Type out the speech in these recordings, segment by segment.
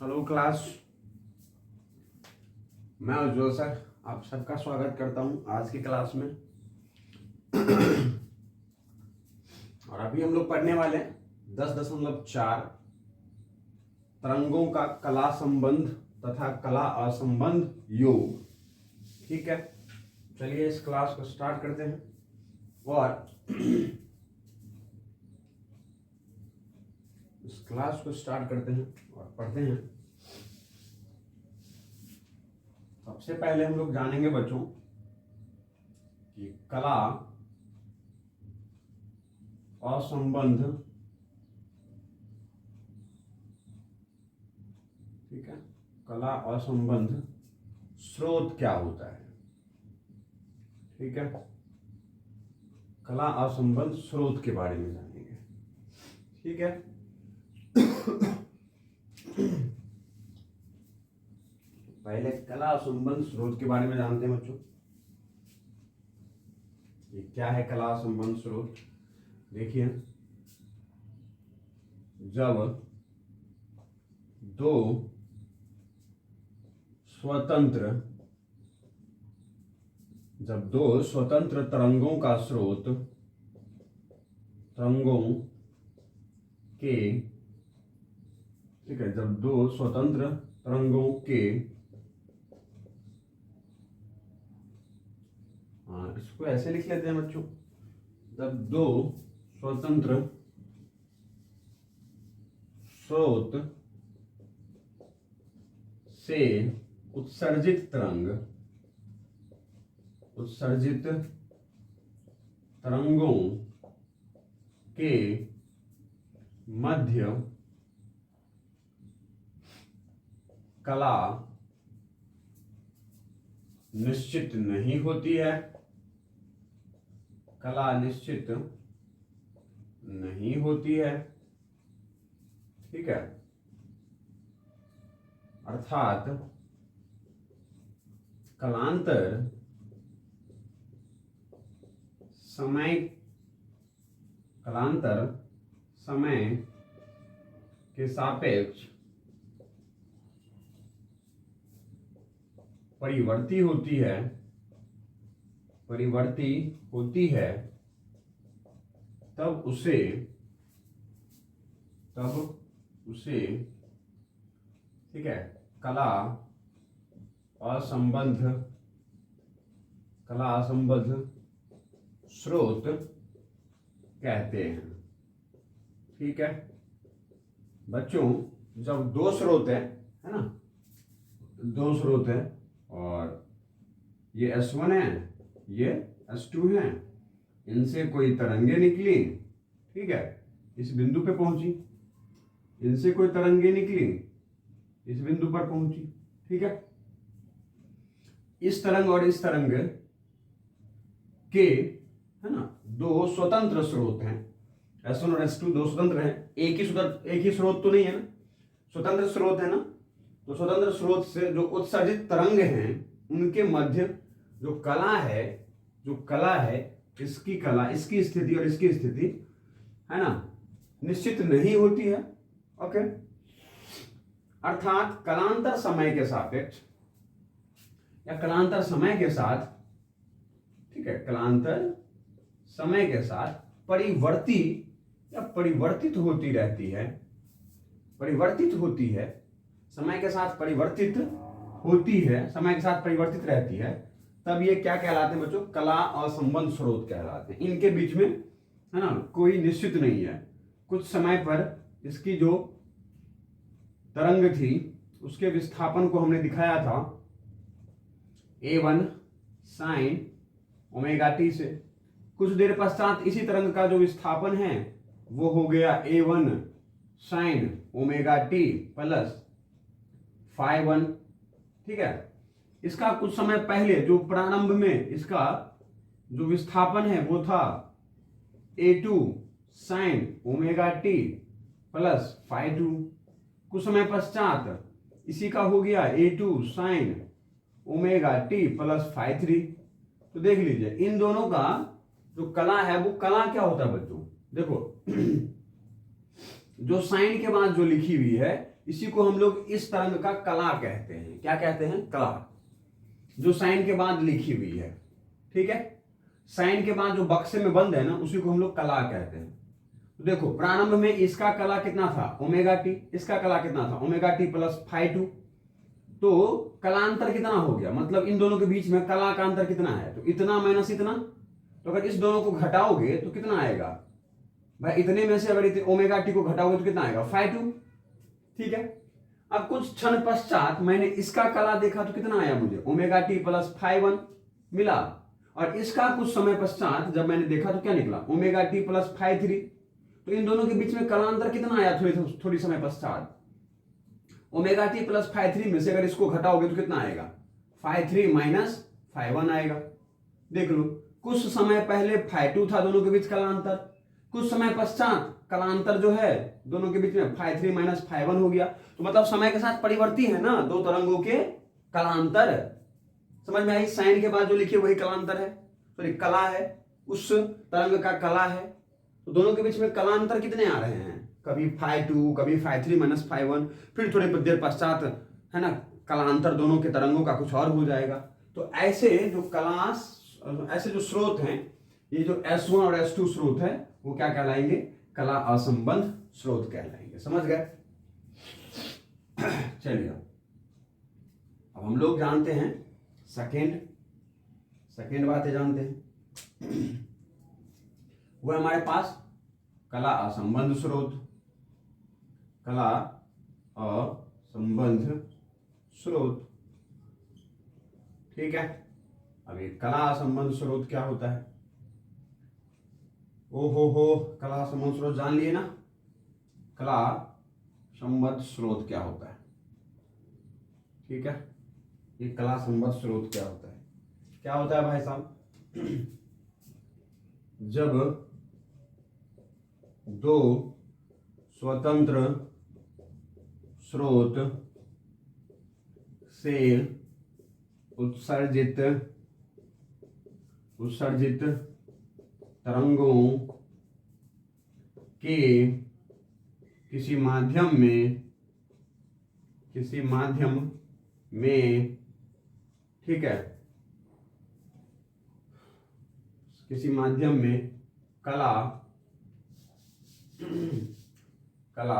Hello class, मैं उज्ज्वल sir आप सबका स्वागत करता हूं आज की क्लास में। और अभी हम लोग पढ़ने वाले हैं 10.4 तरंगों का कला संबंध तथा कला असंबंध योग। ठीक है, चलिए इस क्लास को स्टार्ट करते हैं और इस क्लास को स्टार्ट करते हैं और पढ़ते हैं। सबसे पहले हम लोग जानेंगे बच्चों कि कला असंबंध, ठीक है, कला असंबंध स्रोत क्या होता है। ठीक है, कला असंबंध स्रोत के बारे में जानेंगे। ठीक है, पहले कला असंबंध स्रोत के बारे में जानते हैं बच्चों। ये क्या है कला असंबंध स्रोत? देखिए, जब दो स्वतंत्र तरंगों का स्रोत तरंगों के, ठीक है, जब दो स्वतंत्र तरंगों के, इसको ऐसे लिख लेते हैं बच्चों, जब दो स्वतंत्र स्रोत से उत्सर्जित तरंगों के मध्य कला निश्चित नहीं होती है, कला निश्चित नहीं होती है। ठीक है, अर्थात कालांतर समय के सापेक्ष परिवर्ती होती है, तब उसे ठीक है, कला असंबंध स्रोत कहते हैं। ठीक है बच्चों, जब दो स्रोत है ना, दो स्रोत है और ये S1 है, ये S2 है, इनसे कोई तरंगे निकली, ठीक है, इस बिंदु पे पहुंची, इनसे कोई तरंगे निकली, इस बिंदु पर पहुंची। ठीक है, इस तरंग और इस तरंग के, है ना, दो स्वतंत्र स्रोत हैं, S1 और S2 दो स्वतंत्र हैं, एक ही स्रोत तो नहीं है ना, स्वतंत्र स्रोत है ना। तो स्वतंत्र स्रोत से जो उत्सर्जित तरंग हैं उनके मध्य जो कला है इसकी कला, इसकी स्थिति और इसकी स्थिति, है ना, निश्चित नहीं होती है। ओके, अर्थात कालांतर समय के सापेक्ष या कालांतर समय के साथ, ठीक है, कालांतर समय के साथ परिवर्तित होती रहती है, समय के साथ परिवर्तित होती है, समय के साथ परिवर्तित रहती है, तब ये क्या कहलाते हैं बच्चों? कला असंबंध स्रोत कहलाते हैं। इनके बीच में, है ना, कोई निश्चित नहीं है। कुछ समय पर इसकी जो तरंग थी उसके विस्थापन को हमने दिखाया था A1 साइन ओमेगा टी से, कुछ देर पश्चात इसी तरंग का जो विस्थापन है वो हो गया A1 sine omega t plus phi1। ठीक है, इसका कुछ समय पहले जो प्रारंभ में इसका जो विस्थापन है वो था A2 sine omega t plus phi2। कुछ समय पश्चात इसी का हो गया A2 sine omega t plus phi3। तो देख लीजिए इन दोनों का जो कला है वो कला क्या होता है बच्चों? देखो जो साइन के बाद जो लिखी हुई है इसी को हम लोग इस तरंग का कला कहते हैं। क्या कहते हैं? कला, जो साइन के बाद लिखी हुई है। ठीक है, साइन के बाद जो बक्से में बंद है ना, उसी को हम लोग कला कहते हैं। तो देखो प्रारंभ में इसका कला कितना था? Omega t. इसका कला कितना था? Omega t plus phi 2। तो कलांतर कितना हो गया? मतलब इन दोनों के बीच में कला का अंतर कितना है? तो इतना माइनस इतना। तो अगर इस दोनों को घटाओगे तो कितना आएगा भाई? इतने में से अगर ओमेगा टी को घटाओगे तो कितना आएगा? फाइ 2। ठीक है, अब कुछ क्षण पश्चात मैंने इसका कला देखा तो कितना आया मुझे? ओमेगा टी प्लस फाइ 1 मिला। और इसका कुछ समय पश्चात जब मैंने देखा तो क्या निकला? Omega t plus phi 3। तो इन दोनों के बीच में कलांतर कितना आया थोड़ी समय पश्चात? ओमेगा टी प्लस फाइ 3 में से अगर इसको घटाओगे तो कितना आएगा? फाइ 3 माइनस फाइ 1 आएगा। देख लो, कुछ समय पहले फाइ 2 था दोनों के बीच कलांतर, कुछ समय पश्चात कलांतर जो है दोनों के बीच में फाइ 3 माइनस फाइ 1 हो गया। तो मतलब समय के साथ परिवर्ती है ना दो तरंगों के कलांतर। समझ में आई? साइन के बाद जो लिखे वही कलांतर है, सॉरी कला है, उस तरंग का कला है। तो दोनों के बीच में कलांतर कितने आ रहे हैं? कभी फाइ 2, कभी फाइ 3 माइनस फाइ 1, फिर थोड़ी देर पश्चात है ना कलांतर दोनों के तरंगों का कुछ और हो जाएगा। तो ऐसे जो स्रोत हैं, ये जो S1 और S2 स्रोत है, वो क्या कहलाएंगे? कला असंबंध स्रोत कहलाएंगे। समझ गए? चलिए अब हम लोग जानते हैं सेकेंड बातें जानते हैं। वो हमारे पास कला असंबंध स्रोत, कला असंबंध स्रोत। ठीक है, अब ये कला असंबंध स्रोत क्या होता है? हो कला संबंध स्रोत जान लिए ना? कला संबंध स्रोत क्या होता है? ठीक है, ये कला संबंध स्रोत क्या होता है? क्या होता है भाई साहब? जब दो स्वतंत्र स्रोत से उत्सर्जित तरंगों के किसी माध्यम में ठीक है, किसी माध्यम में कला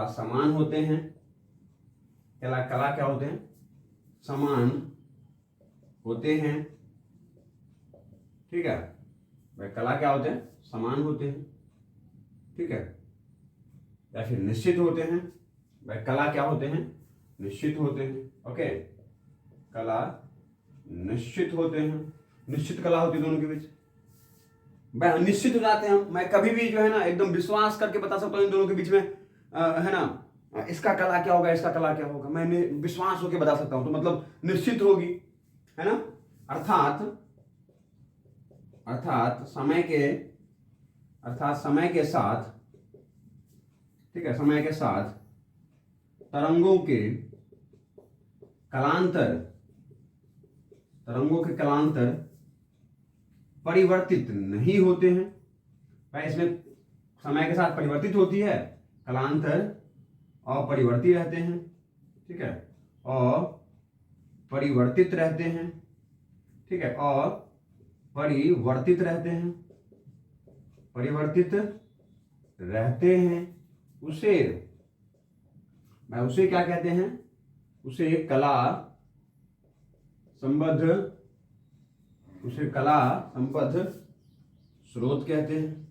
समान होते हैं। कला क्या होते हैं? समान होते हैं। ठीक है भाई, कला क्या होते हैं? समान होते हैं। ठीक है, या फिर निश्चित होते हैं। भाई कला क्या होते हैं? निश्चित होते हैं। ओके, कला निश्चित होते हैं। निश्चित कला होती है दोनों के बीच। भाई निश्चित हो जाते हैं हम। मैं कभी भी जो है ना एकदम विश्वास करके बता सकता हूँ इन दोनों के बीच में है ना इसका कला क्या होगा, इसका कला क्या होगा, मैंने विश्वास होकर बता सकता हूं। तो मतलब निश्चित होगी, है ना। अर्थात समय के साथ, ठीक है, समय के साथ तरंगों के कलांतर परिवर्तित नहीं होते हैं। भाई इसमें समय के साथ परिवर्तित होती है, कलांतर अपरिवर्ती रहते हैं। ठीक है, अपरिवर्तित रहते हैं। ठीक है, अपरिवर्तित रहते हैं, परिवर्तित रहते हैं। उसे क्या कहते हैं? उसे कला संबद्ध स्रोत कहते हैं।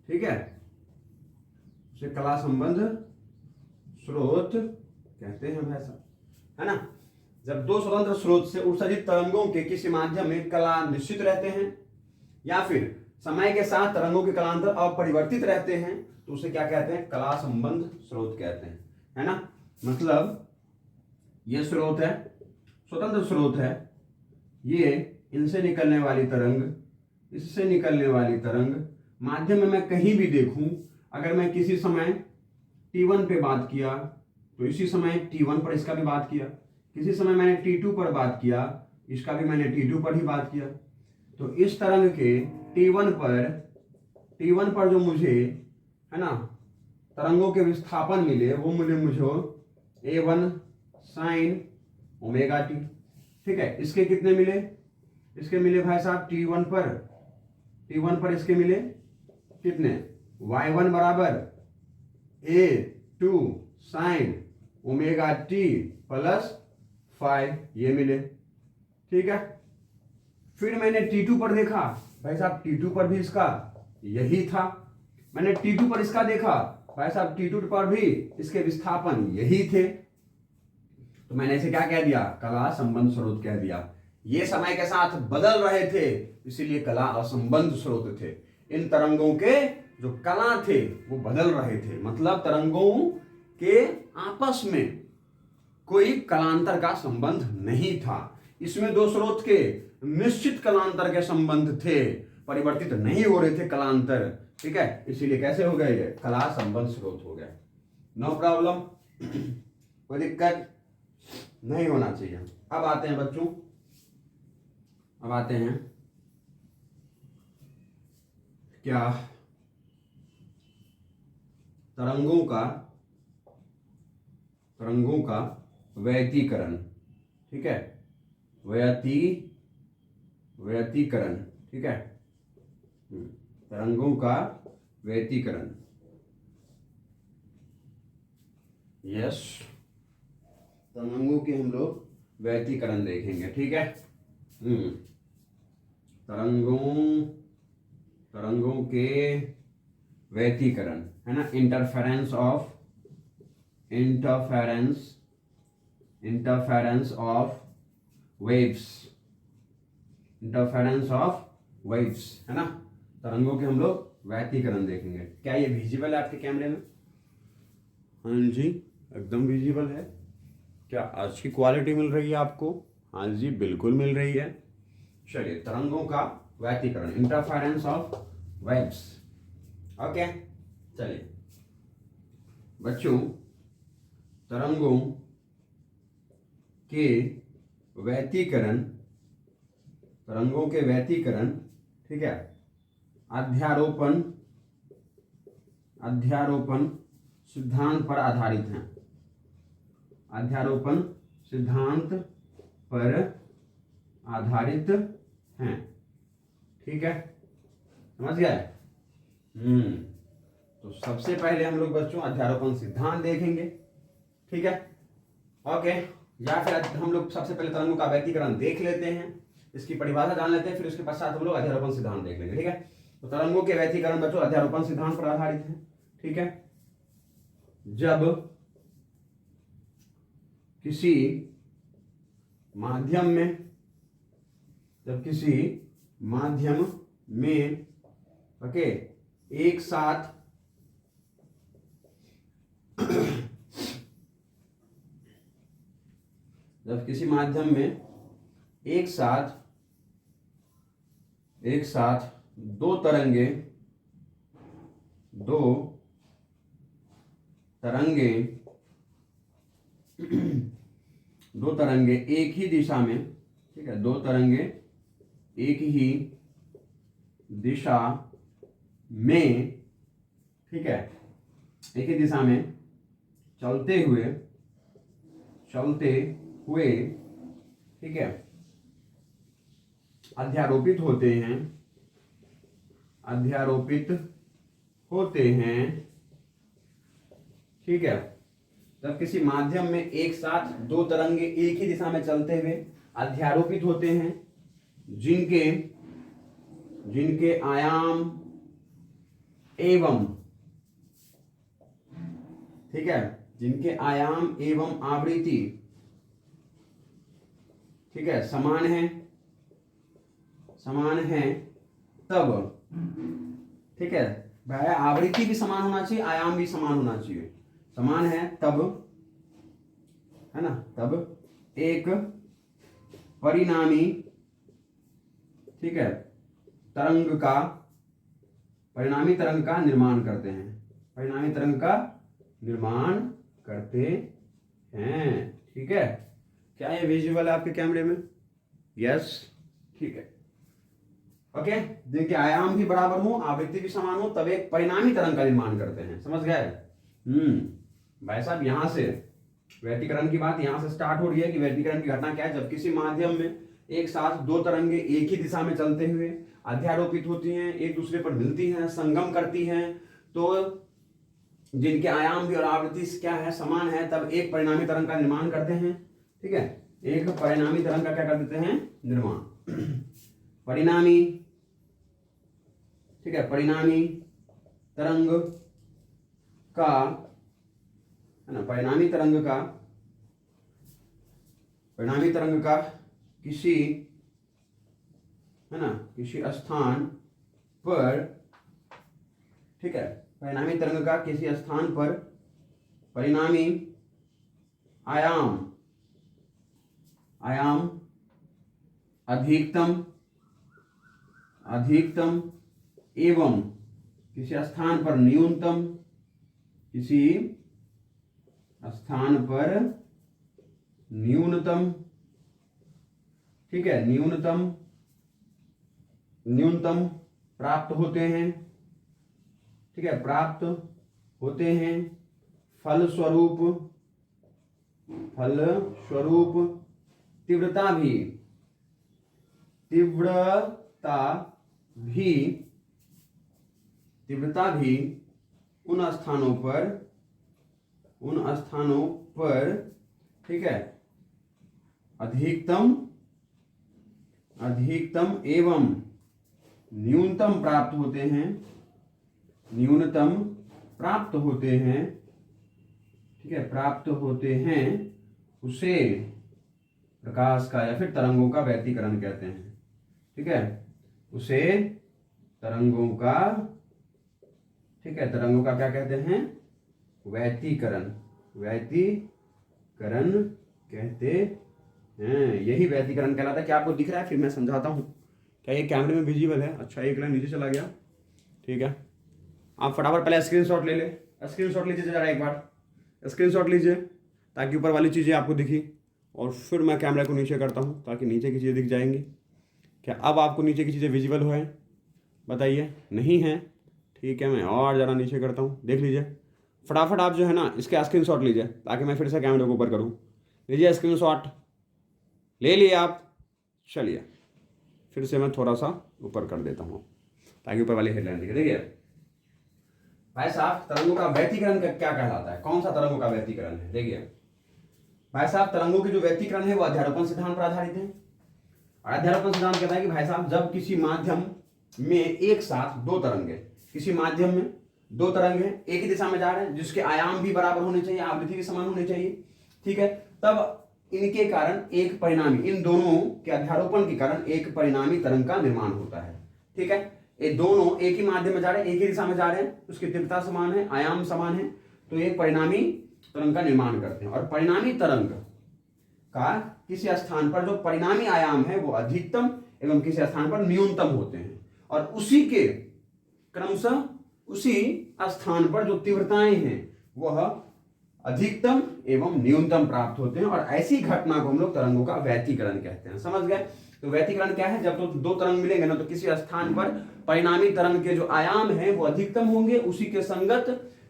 ठीक है, उसे कला संबंध स्रोत कहते हैं भाई साहब, है ना। जब दो स्वतंत्र स्रोत से उत्सर्जित तरंगों के किसी माध्यम में कला निश्चित रहते हैं या फिर समय के साथ तरंगों के कलांतर अपरिवर्तित रहते हैं तो उसे क्या कहते हैं? कला संबंध स्रोत कहते हैं, है ना। मतलब ये स्रोत है, स्वतंत्र स्रोत है, ये इनसे निकलने वाली तरंग, इससे निकलने वाली तरंग, माध्यम में मैं कहीं भी देखूं, अगर मैं किसी समय T1 पे बात किया तो इसी समय T1 पर इसका भी बात किया, किसी समय मैंने T2 पर बात किया, इसका भी मैंने T2 पर ही बात किया। तो इस तरंग के T1 पर जो मुझे, है ना, तरंगों के विस्थापन मिले वो मुझे A1 साइन ओमेगा टी। ठीक है, इसके कितने मिले? इसके मिले भाई साहब T1 पर इसके मिले कितने? Y1 बराबर A2 sine omega t plus 5, ये मिले। ठीक है, फिर मैंने T2 पर देखा, भाई साहब T2 पर भी इसका यही था। मैंने T2 पर इसका देखा, भाई साहब T2 पर भी इसके विस्थापन यही थे। तो मैंने इसे क्या कह दिया? कला संबंध स्रोत कह दिया। ये समय के साथ बदल रहे थे, इसीलिए कला असंबंध स्रोत थे। इन तरंगों के जो कला थे वो बदल रहे थे, मतलब तरंगों के आपस में कोई कलांतर का संबंध नहीं था। इसमें दो स्रोत के निश्चित कलांतर के संबंध थे, परिवर्तित नहीं हो रहे थे कलांतर। ठीक है, इसीलिए कैसे हो गए? ये कला संबंध स्रोत हो गए। नो प्रॉब्लम, कोई दिक्कत नहीं होना चाहिए। अब आते हैं बच्चों, अब आते हैं क्या? तरंगों का व्यतीकरण। ठीक है, व्यतीकरण। ठीक है, तरंगों का व्यतीकरण। यस, तरंगों के हम लोग व्यतीकरण देखेंगे। ठीक है, तरंगों के व्यतीकरण है ना, इंटरफेरेंस ऑफ वेव्स है ना। तरंगों के हम लोग व्यतीकरण देखेंगे। क्या ये विजिबल है आपके कैमरे में? हाँ जी, एकदम विजिबल है। क्या आज की क्वालिटी मिल रही है आपको? हाँ जी, बिल्कुल मिल रही है। चलिए, तरंगों का व्यतीकरण, इंटरफेरेंस ऑफ वेव्स। ओके, चलिए बच्चों, तरंगों के व्यतीकरण, ठीक है, अध्यारोपण सिद्धांत पर आधारित हैं। अध्यारोपण सिद्धांत पर आधारित हैं। ठीक है, समझ गए? तो सबसे पहले हम लोग बच्चों अध्यारोपण सिद्धांत देखेंगे। ठीक है, ओके। या फिर हम लोग सबसे पहले तरंगों का व्यतीकरण देख लेते हैं, इसकी परिभाषा जान लेते हैं, फिर उसके पश्चात हम लोग अध्यारोपण सिद्धांत देख लेंगे। ठीक है, तो तरंगों के व्यतीकरण बच्चों अध्यारोपण सिद्धांत पर आधारित है। ठीक है, जब किसी माध्यम में ओके एक साथ जब किसी माध्यम में एक साथ दो तरंगे एक ही दिशा में, ठीक है, दो तरंगे एक ही दिशा में, ठीक है, एक ही दिशा में चलते हुए, ठीक है, अध्यारोपित होते हैं। ठीक है, जब किसी माध्यम में एक साथ दो तरंगे एक ही दिशा में चलते हुए अध्यारोपित होते हैं, जिनके आयाम एवं, ठीक है, जिनके आयाम एवं आवृत्ति, ठीक है, समान है, तब, ठीक है, भाई आवृत्ति भी समान होना चाहिए, आयाम भी समान होना चाहिए, समान है तब, है ना, तब एक परिणामी, ठीक है, तरंग का निर्माण करते हैं। ठीक है, क्या ये विजुअल है आपके कैमरे में? यस, ठीक है, ओके। जिनके आयाम भी बराबर हो, आवृत्ति भी समान हो, तब एक परिणामी तरंग का निर्माण करते हैं। समझ गए? भाई साहब, यहां से व्यतिकरण की बात यहां से स्टार्ट हो रही है कि व्यतिकरण की घटना क्या है, जब किसी माध्यम में एक साथ दो तरंगे एक ही दिशा में चलते हुए अध्यारोपित होती हैं, एक दूसरे पर मिलती हैं, संगम करती हैं, तो जिनके आयाम भी और आवृत्ति क्या है, समान है, तब एक परिणामी तरंग का निर्माण करते हैं। ठीक है, एक परिणामी तरंग का क्या कर देते हैं, निर्माण। परिणामी, ठीक है, परिणामी तरंग का, है ना, परिणामी तरंग का किसी, है ना, किसी स्थान पर, ठीक है, परिणामी तरंग का किसी स्थान पर परिणामी आयाम अधिकतम एवं किसी स्थान पर न्यूनतम, किसी स्थान पर न्यूनतम, ठीक है, न्यूनतम प्राप्त होते हैं। ठीक है, प्राप्त होते हैं, फलस्वरूप तीव्रता भी उन स्थानों पर, ठीक है, अधिकतम एवं न्यूनतम प्राप्त होते हैं, ठीक है, प्राप्त होते हैं, उसे प्रकाश का या फिर तरंगों का व्यतिकरण कहते हैं। ठीक है, उसे तरंगों का, ठीक है, तरंगों का क्या कहते हैं, व्यतिकरण कहते हैं। यही व्यतिकरण कहलाता है। क्या आपको दिख रहा है? फिर मैं समझाता हूँ। क्या ये कैमरे में विजिबल है? अच्छा, एक लाइन नीचे चला गया। ठीक है, आप फटाफट पहले स्क्रीनशॉट ले ले, स्क्रीनशॉट लीजिए जरा, एक बार स्क्रीनशॉट लीजिए ताकि ऊपर वाली चीज़ें आपको दिखी, और फिर मैं कैमरा को नीचे करता हूँ ताकि नीचे की चीज़ें दिख जाएंगी। क्या अब आपको नीचे की चीज़ें विजिबल हो हैं? बताइए, नहीं है? ठीक है, मैं और ज़रा नीचे करता हूँ, देख लीजिए फटाफट। आप जो है ना इसके स्क्रीनशॉट लीजिए ताकि मैं फिर से कैमरे को ऊपर करूँ। लीजिए स्क्रीनशॉट, ले लिए आप? चलिए फिर से मैं थोड़ा सा ऊपर कर देता हूँ ताकि ऊपर वाली हेडलाइन दिखे। देखिए भाई साहब, तरंगों का व्यतिकरण क्या कहलाता है? कौन सा तरंगों का व्यतिकरण है? देखिए भाई साहब, तरंगों की जो व्यतिकरण है वो अध्यारोपण सिद्धांत पर आधारित है। और अध्यारोपण सिद्धांत कहता है कि भाई साहब, जब किसी माध्यम में एक साथ दो तरंगे, किसी माध्यम में दो तरंगे एक ही दिशा में जा रहे हैं, जिसके आयाम भी बराबर होने चाहिए, आवृत्ति भी समान होनी चाहिए, ठीक है, तब इनके कारण एक परिणामी, इन दोनों के अध्यारोपण के कारण एक परिणामी तरंग का निर्माण होता है। ठीक है, ये दोनों एक ही माध्यम में जा रहे हैं, एक ही दिशा में जा रहे हैं, उसकी तीव्रता समान है, आयाम समान है, तो एक परिणामी तरंग का निर्माण करते हैं। और परिणामी तरंग का किसी स्थान पर जो परिणामी आयाम है वो अधिकतम एवं किसी स्थान पर न्यूनतम होते हैं, और उसी के क्रमशः उसी स्थान पर जो तीव्रताएं हैं वह अधिकतम एवं न्यूनतम प्राप्त होते हैं। और ऐसी घटना को हम लोग तरंगों का व्यतिकरण कहते हैं। समझ गए? तो व्यतिकरण क्या है? जब तो दो तरंग मिलेंगे ना, तो किसी स्थान पर परिणामी तरंग के जो आयाम हैं वो अधिकतम होंगे, उसी के संगत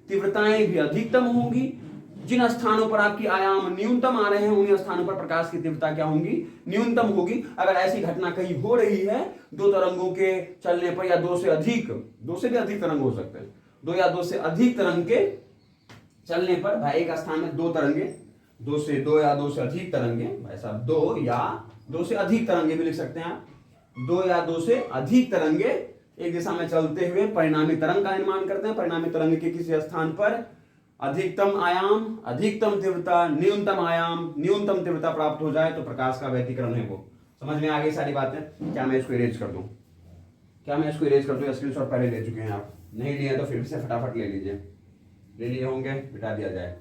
तीव्रताएं भी अधिकतम होंगी। जिन स्थानों पर आपकी आयाम न्यूनतम आ रहे हैं उन स्थानों पर प्रकाश की तीव्रता क्या होंगी? न्यूनतम होगी। अगर ऐसी घटना कहीं हो रही है दो तरंगों के चलने पर, या दो से भी अधिक तरंग हो सकते हैं, दो या दो से अधिक तरंग के चलने पर, भाई एक स्थान में दो तरंगे, दो या दो से अधिक तरंगे, भाई साहब दो या दो से अधिक तरंगे भी लिख सकते हैं आप, दो या दो से अधिक तरंगे एक दिशा में चलते हुए परिणामी तरंग का निर्माण करते हैं। परिणामी तरंग के किसी स्थान पर अधिकतम आयाम, अधिकतम तीव्रता, न्यूनतम आयाम, न्यूनतम तीव्रता प्राप्त हो जाए तो प्रकाश का व्यतिकरण है वो। समझ में आ गई सारी बातें? क्या मैं इसको इरेज कर दूं? स्क्रीनशॉट पहले ले चुके हैं आप, नहीं लिए तो फिर से फटाफट ले लीजिए। ले लिए होंगे, मिटा दिया जाए।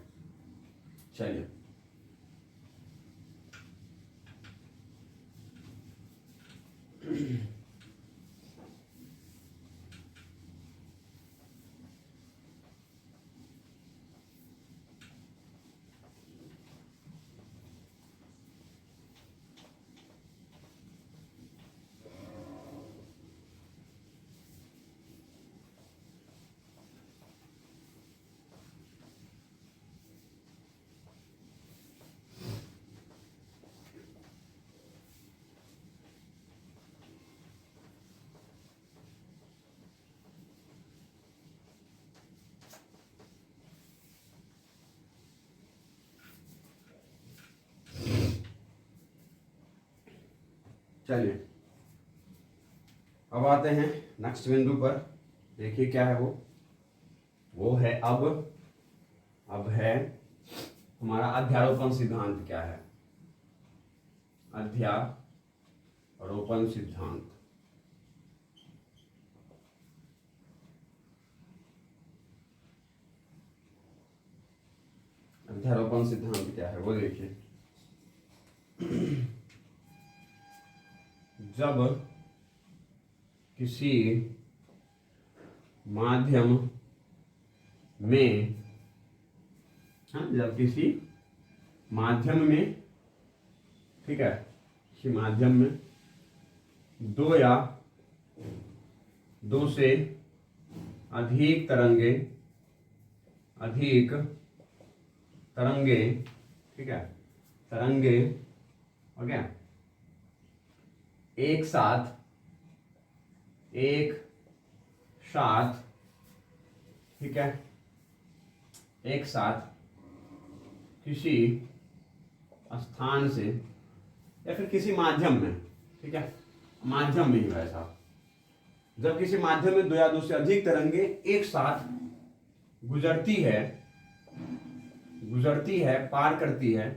चलिए चलिए अब आते हैं नेक्स्ट बिंदु पर। देखिए क्या है वो है अब है हमारा अध्यारोपण सिद्धांत। क्या है अध्यारोपण सिद्धांत? अध्यारोपण सिद्धांत क्या है वो देखिए। जब किसी माध्यम में जब किसी माध्यम में, ठीक है, किसी माध्यम में दो या दो से अधिक तरंगे, ठीक है, तरंगे ओके, एक साथ ठीक है, एक साथ किसी स्थान से या फिर किसी माध्यम में, ठीक है, माध्यम में ही वैसा, जब किसी माध्यम में दो या दो से अधिक तरंगे एक साथ गुजरती है, पार करती है,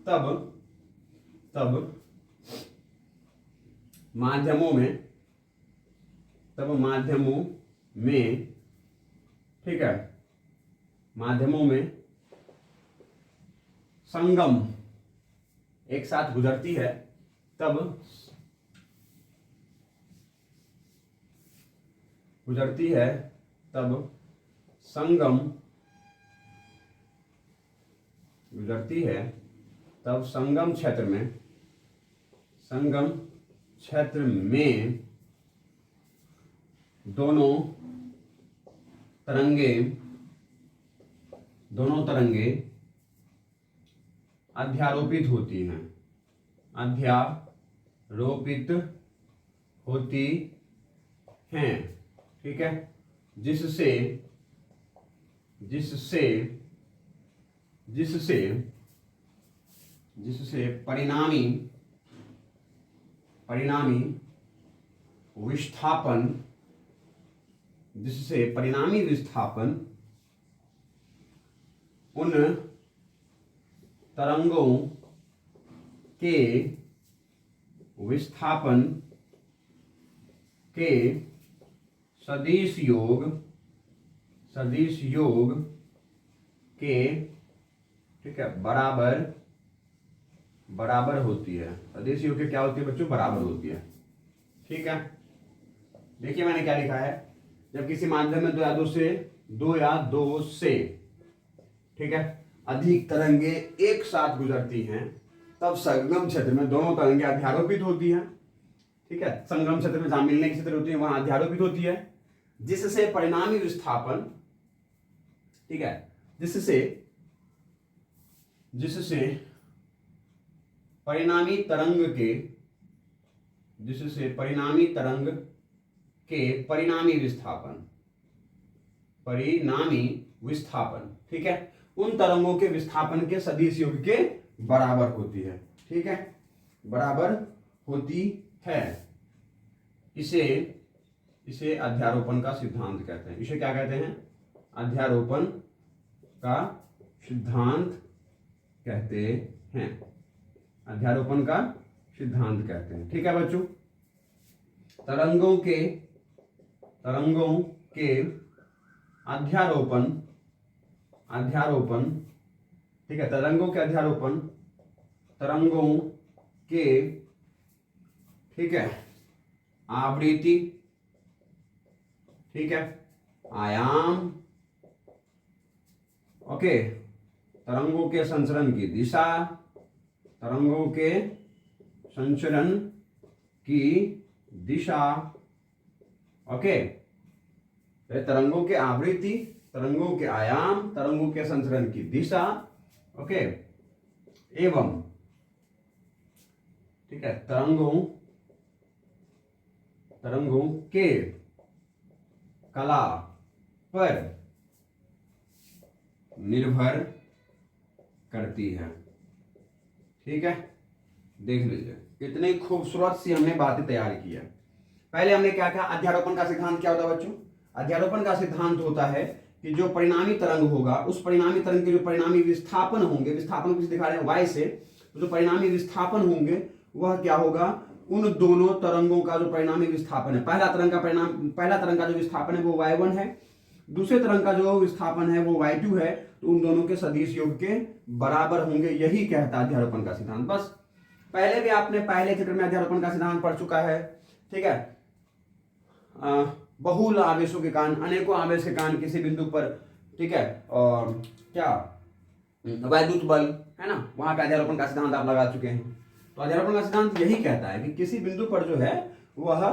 तब माध्यमों में, ठीक है, माध्यमों में संगम एक साथ गुजरती है, तब संगम क्षेत्र में दोनों तरंगे अध्यारोपित होती हैं, ठीक है, जिससे परिणामी विस्थापन उन तरंगों के विस्थापन के सदिश योग के, ठीक है, बराबर होती है। सदिश योग के क्या होती है बच्चों? बराबर होती है, ठीक है। देखिए मैंने क्या लिखा है, जब किसी माध्यम में दो या दो से ठीक है अधिक तरंगे एक साथ गुजरती हैं, तब संगम क्षेत्र में दोनों तरंगे अध्यारोपित होती हैं, ठीक है। संगम क्षेत्र में जहां मिलने की क्षेत्र होती है वहां अध्यारोपित होती है, जिससे परिणामी विस्थापन, ठीक है, जिससे परिणामी तरंग के परिणामी विस्थापन, ठीक है, उन तरंगों के विस्थापन के सदिश योग के बराबर होती है, ठीक है, बराबर होती है। इसे अध्यारोपण का सिद्धांत कहते हैं। इसे क्या कहते हैं? अध्यारोपण का सिद्धांत कहते हैं। अध्यारोपण का सिद्धांत कहते हैं, ठीक है बच्चों। तरंगों के अध्यारोपण, ठीक है, तरंगों के, ठीक है, आवृत्ति, ठीक है, आयाम, ओके, तरंगों के संचरण की दिशा, ओके, तरंगों के आवृत्ति, तरंगों के आयाम, तरंगों के संचरण की दिशा, ओके, एवं, ठीक है, तरंगों के कला पर निर्भर करती है, ठीक है, देख लीजिए कितनी खूबसूरत सी हमने बातें तैयार की है। पहले हमने क्या किया, अध्यारोपण का सिद्धांत क्या होता है बच्चों? अध्यारोपण का सिद्धांत होता है कि जो परिणामी तरंग होगा उस परिणामी तरंग के जो परिणामी विस्थापन होंगे, विस्थापन को दिखा रहे हैं y से, तो जो परिणामी विस्थापन होंगे वह क्या होगा, उन दोनों तरंगों का जो परिणामी विस्थापन है, पहला तरंग का जो विस्थापन है वो y1 है, दूसरे तरंग का जो विस्थापन है वो y2 है, तो उन दोनों के सदिश योग के बराबर होंगे। यही कहता है अध्यारोपण का सिद्धांत। बस पहले भी आपने पहले चैप्टर में अध्यारोपण का सिद्धांत पढ़ चुका है, ठीक है। बहुल आवेशों के कारण, अनेकों आवेश के कारण किसी बिंदु पर, ठीक है, और क्या वैद्युत बल है ना, वहां पे अध्यारोपण का सिद्धांत आप लगा चुके हैं। तो अध्यारोपण का सिद्धांत यही कहता है कि किसी बिंदु पर जो है वह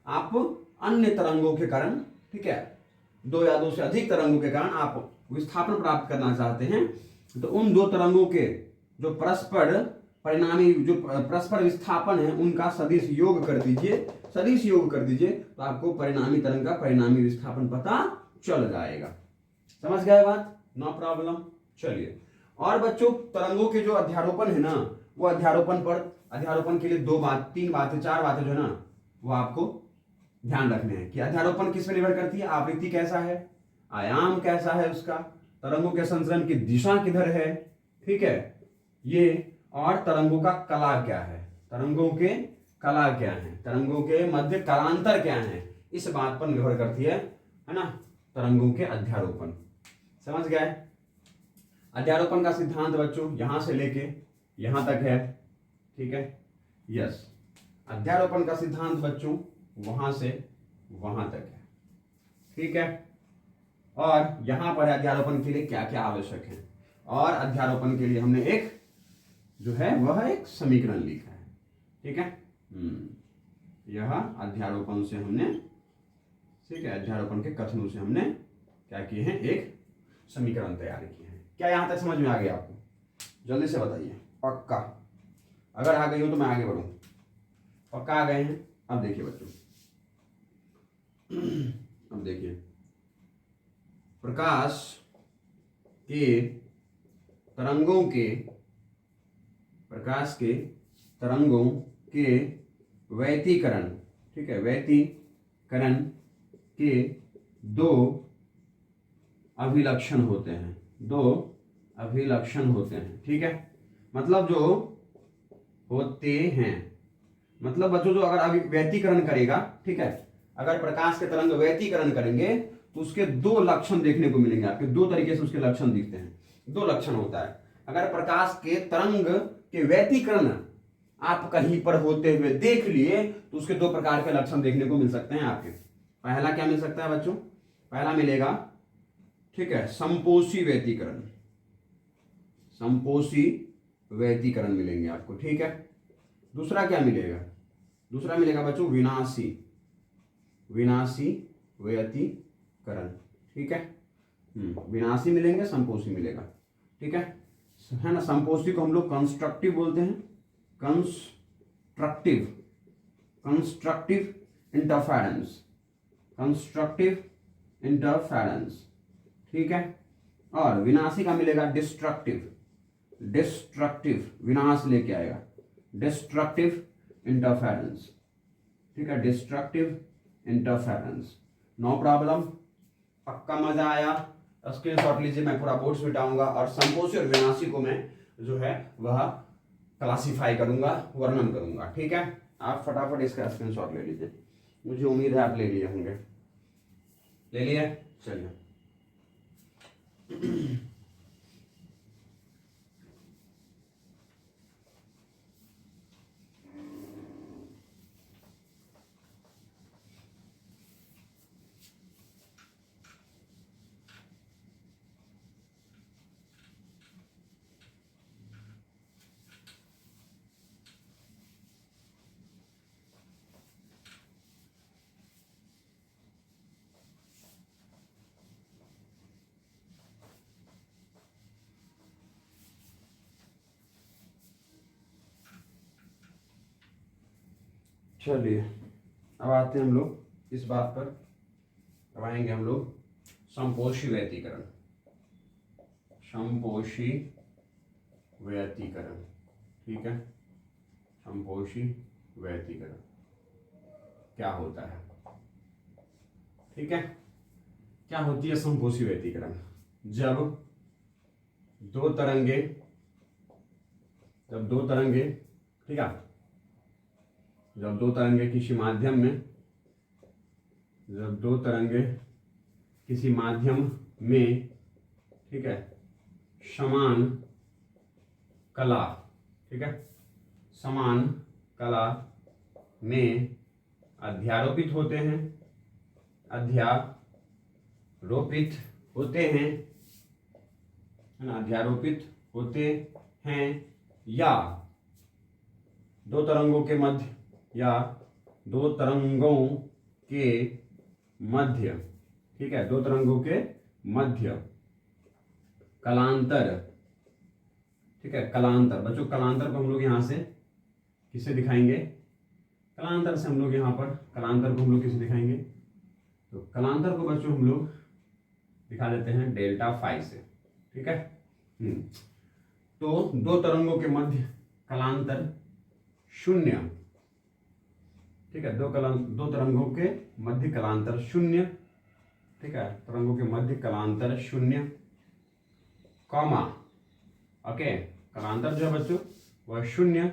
आप अन्य तरंगों के कारण, ठीक है, दो या दो से अधिक तरंगों के कारण आप विस्थापन प्राप्त करना चाहते हैं, तो उन दो तरंगों के जो परस्पर परिणामी जो परस्पर विस्थापन है उनका सदिश योग कर दीजिए, सदिश योग कर दीजिए, तो आपको परिणामी तरंग का परिणामी विस्थापन पता चल जाएगा। समझ गए बात? No problem. चलिए, और बच्चों तरंगों के जो अध्यारोपण है ना, वो अध्यारोपण के लिए तीन बातें चार बातें जो है ना वो आपको ध्यान रखने हैं कि अध्यारोपण किस पर निर्भर करती है, आवृत्ति कैसा है, आयाम कैसा है उसका, तरंगों के संचरण की दिशा किधर है, ठीक है, ये, और तरंगों का कला क्या है, तरंगों के कला क्या है, तरंगों के मध्य कालांतर क्या है, इस बात पर निर्भर करती है ना तरंगों के अध्यारोपण। समझ गए? अध्यारोपण का सिद्धांत बच्चों यहां से लेके यहां तक है, ठीक है, यस। अध्यारोपण का सिद्धांत बच्चों वहां से वहां तक है, ठीक है। और यहां पर अध्यारोपण के लिए क्या क्या आवश्यक है, और अध्यारोपण के लिए हमने एक जो है वह एक समीकरण लिखा है, ठीक है। यह अध्यारोपण से हमने, ठीक है, अध्यारोपण के कथनों से हमने क्या किए हैं, एक समीकरण तैयार किए हैं। क्या यहां तक समझ में आ गया आपको? जल्दी से बताइए, पक्का? अगर आ गई हो तो मैं आगे बढ़ूं। पक्का आ गए हैं? अब देखिए बच्चों, अब देखिए, प्रकाश के तरंगों के व्यतिकरण, ठीक है, व्यतिकरण के दो अभिलक्षण होते हैं, ठीक है। मतलब जो होते हैं, मतलब बच्चों जो अगर अभी व्यतिकरण करेगा, ठीक है, अगर प्रकाश के तरंग व्यतिकरण करेंगे तो उसके दो लक्षण देखने को मिलेंगे आपके, दो तरीके से उसके लक्षण दिखते हैं, दो लक्षण होता है। अगर प्रकाश के तरंग के व्यतिकरण आप कहीं पर होते हुए देख लिए तो उसके दो प्रकार के लक्षण देखने को मिल सकते हैं आपके। पहला क्या मिल सकता है बच्चों? पहला मिलेगा, ठीक है, संपोषी व्यतिकरण मिलेंगे आपको, ठीक है। दूसरा क्या मिलेगा? दूसरा मिलेगा बच्चों विनाशी व्यतिकरण, ठीक है। विनाशी मिलेंगे, संपोषी मिलेगा, ठीक है ना। संपोषी को हम लोग कंस्ट्रक्टिव बोलते हैं, कंस्ट्रक्टिव इंटरफेरेंस, ठीक है। और विनाशी का मिलेगा डिस्ट्रक्टिव, विनाश लेके आएगा, डिस्ट्रक्टिव इंटरफेरेंस, ठीक है, डिस्ट्रक्टिव इंटरफेरेंस। नो प्रॉब्लम, पक्का मजा आया? स्क्रीनशॉट लीजिए, मैं पूरा बोर्ड मिटाऊंगा और संपोषी और विनाशी को मैं जो है वह क्लासिफाई करूंगा, वर्णन करूंगा, ठीक है। आप फटाफट इसका स्क्रीनशॉट ले लीजिए, मुझे उम्मीद है आप ले लिए होंगे। ले लिए? चलिए। चलिए, अब आते हैं हम लोग इस बात पर, अब आएंगे हम लोग संपोषी व्यतिकरण, ठीक है। संपोषी व्यतिकरण क्या होता है। ठीक है, क्या होती है संपोषी व्यतिकरण? जब दो तरंगे ठीक है, जब दो तरंगे किसी माध्यम में ठीक है समान कला, ठीक है, समान कला में अध्यारोपित होते हैं अध्यारोपित होते हैं या दो तरंगों के मध्य, ठीक है, दो तरंगों के मध्य कलांतर, ठीक है, कलांतर। बच्चों कलांतर को हम लोग यहां से किससे दिखाएंगे? कलांतर से हम लोग यहाँ पर कलांतर को हम लोग किसे दिखाएंगे? तो कलांतर को बच्चों हम लोग दिखा देते हैं डेल्टा फाई से, ठीक है। तो दो तरंगों के मध्य कलांतर 0, ठीक है, दो तरंगों के मध्य कलांतर 0, ठीक है, तरंगों के मध्य कलांतर 0, कॉमा, ओके, कलांतर जो है बच्चों वह 0,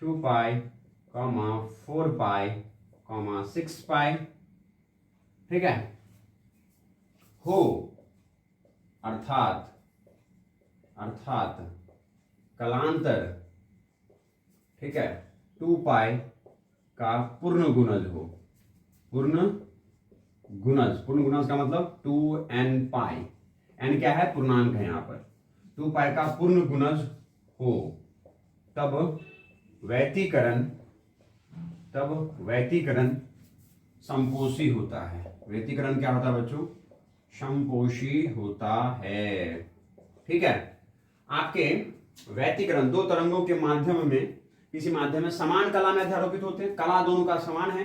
2 पाई, 4 पाई, 6 पाई, ठीक है, हो अर्थात कलांतर, ठीक है, 2 पाई का पूर्ण गुणज हो। पूर्ण गुणज का मतलब 2n पाई, n क्या है? पूर्णांक है यहाँ पर। 2 पाई का पूर्ण गुणज हो तब व्यतिकरण संपोषी होता है। व्यतिकरण क्या होता है बच्चों? संपोषी होता है, ठीक है। आपके व्यतिकरण दो तरंगों के माध्यम में, किसी माध्यम में समान कला में अध्यारोपित होते हैं। कला दोनों का समान है,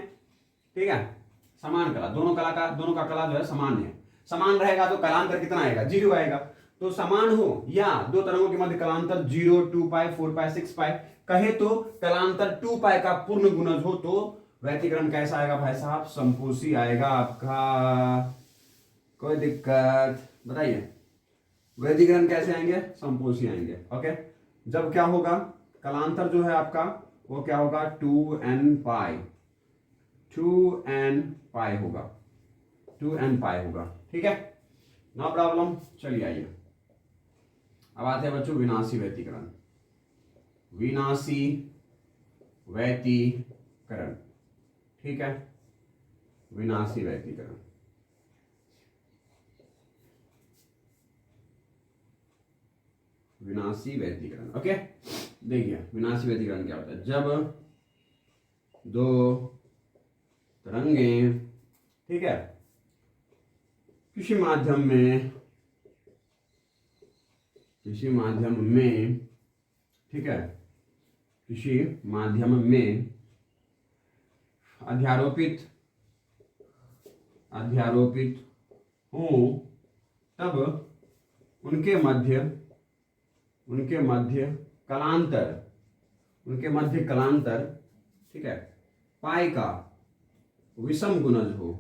ठीक है, समान कला, दोनों का कला जो है समान है। समान रहेगा तो कलांतर कितना आएगा? 0 आएगा। तो समान हो या दो तरंगों के मध्य कलांतर 0, 2 पाई, 4 पाई, 6 पाई कहे तो कलांतर 2 पाई का पूर्ण गुणज हो तो व्यतिकरण कैसा आएगा भाई साहब? संपोषी आएगा आपका। कोई दिक्कत? बताइए, व्यतिकरण कैसे आएंगे? संपोषी आएंगे, ओके। जब क्या होगा? कलांतर जो है आपका वो क्या होगा? 2n पाई होगा, 2n पाई होगा, ठीक है, नो प्रॉब्लम। चलिए आइए, अब आते हैं बच्चों विनाशी व्यतिकरण। विनाशी व्यतिकरण, ठीक है, विनाशी व्यतिकरण। विनाशी व्यतिकरण, ओके। देखिए विनाशी व्यतिकरण क्या होता है? जब दो तरंगे, ठीक है, किसी माध्यम में, ठीक है, किसी माध्यम में अध्यारोपित हो तब उनके मध्य कलांतर, ठीक है, पाई का विषम गुणज हो